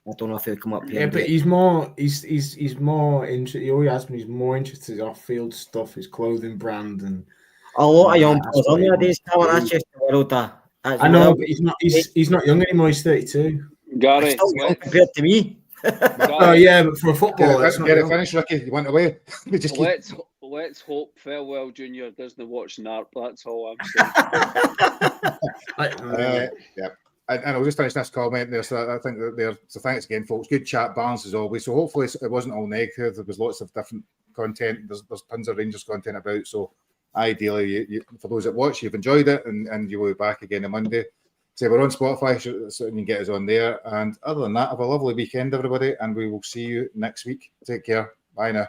I don't know if he'll come up here. Yeah, but he's more interested. He always has been. He's more interested in off-field stuff, his clothing brand, and a lot of young players on nowadays. That's just the world. I know, but he's not young anymore. He's 32. Gary, still young compared to me. Oh yeah, but for a footballer, get it finished, Ricky. You went away. Let's hope Farewell Junior doesn't watch NARP. That's all I'm saying. Yeah. And I'll just finish this comment there. So I think that so thanks again, folks. Good chat, balance as always. So hopefully it wasn't all negative. There was lots of different content. There's tons of Rangers content about. So ideally, you, for those that watch, you've enjoyed it, and you will be back again on Monday. So we're on Spotify, so you can get us on there. And other than that, have a lovely weekend, everybody, and we will see you next week. Take care. Bye now.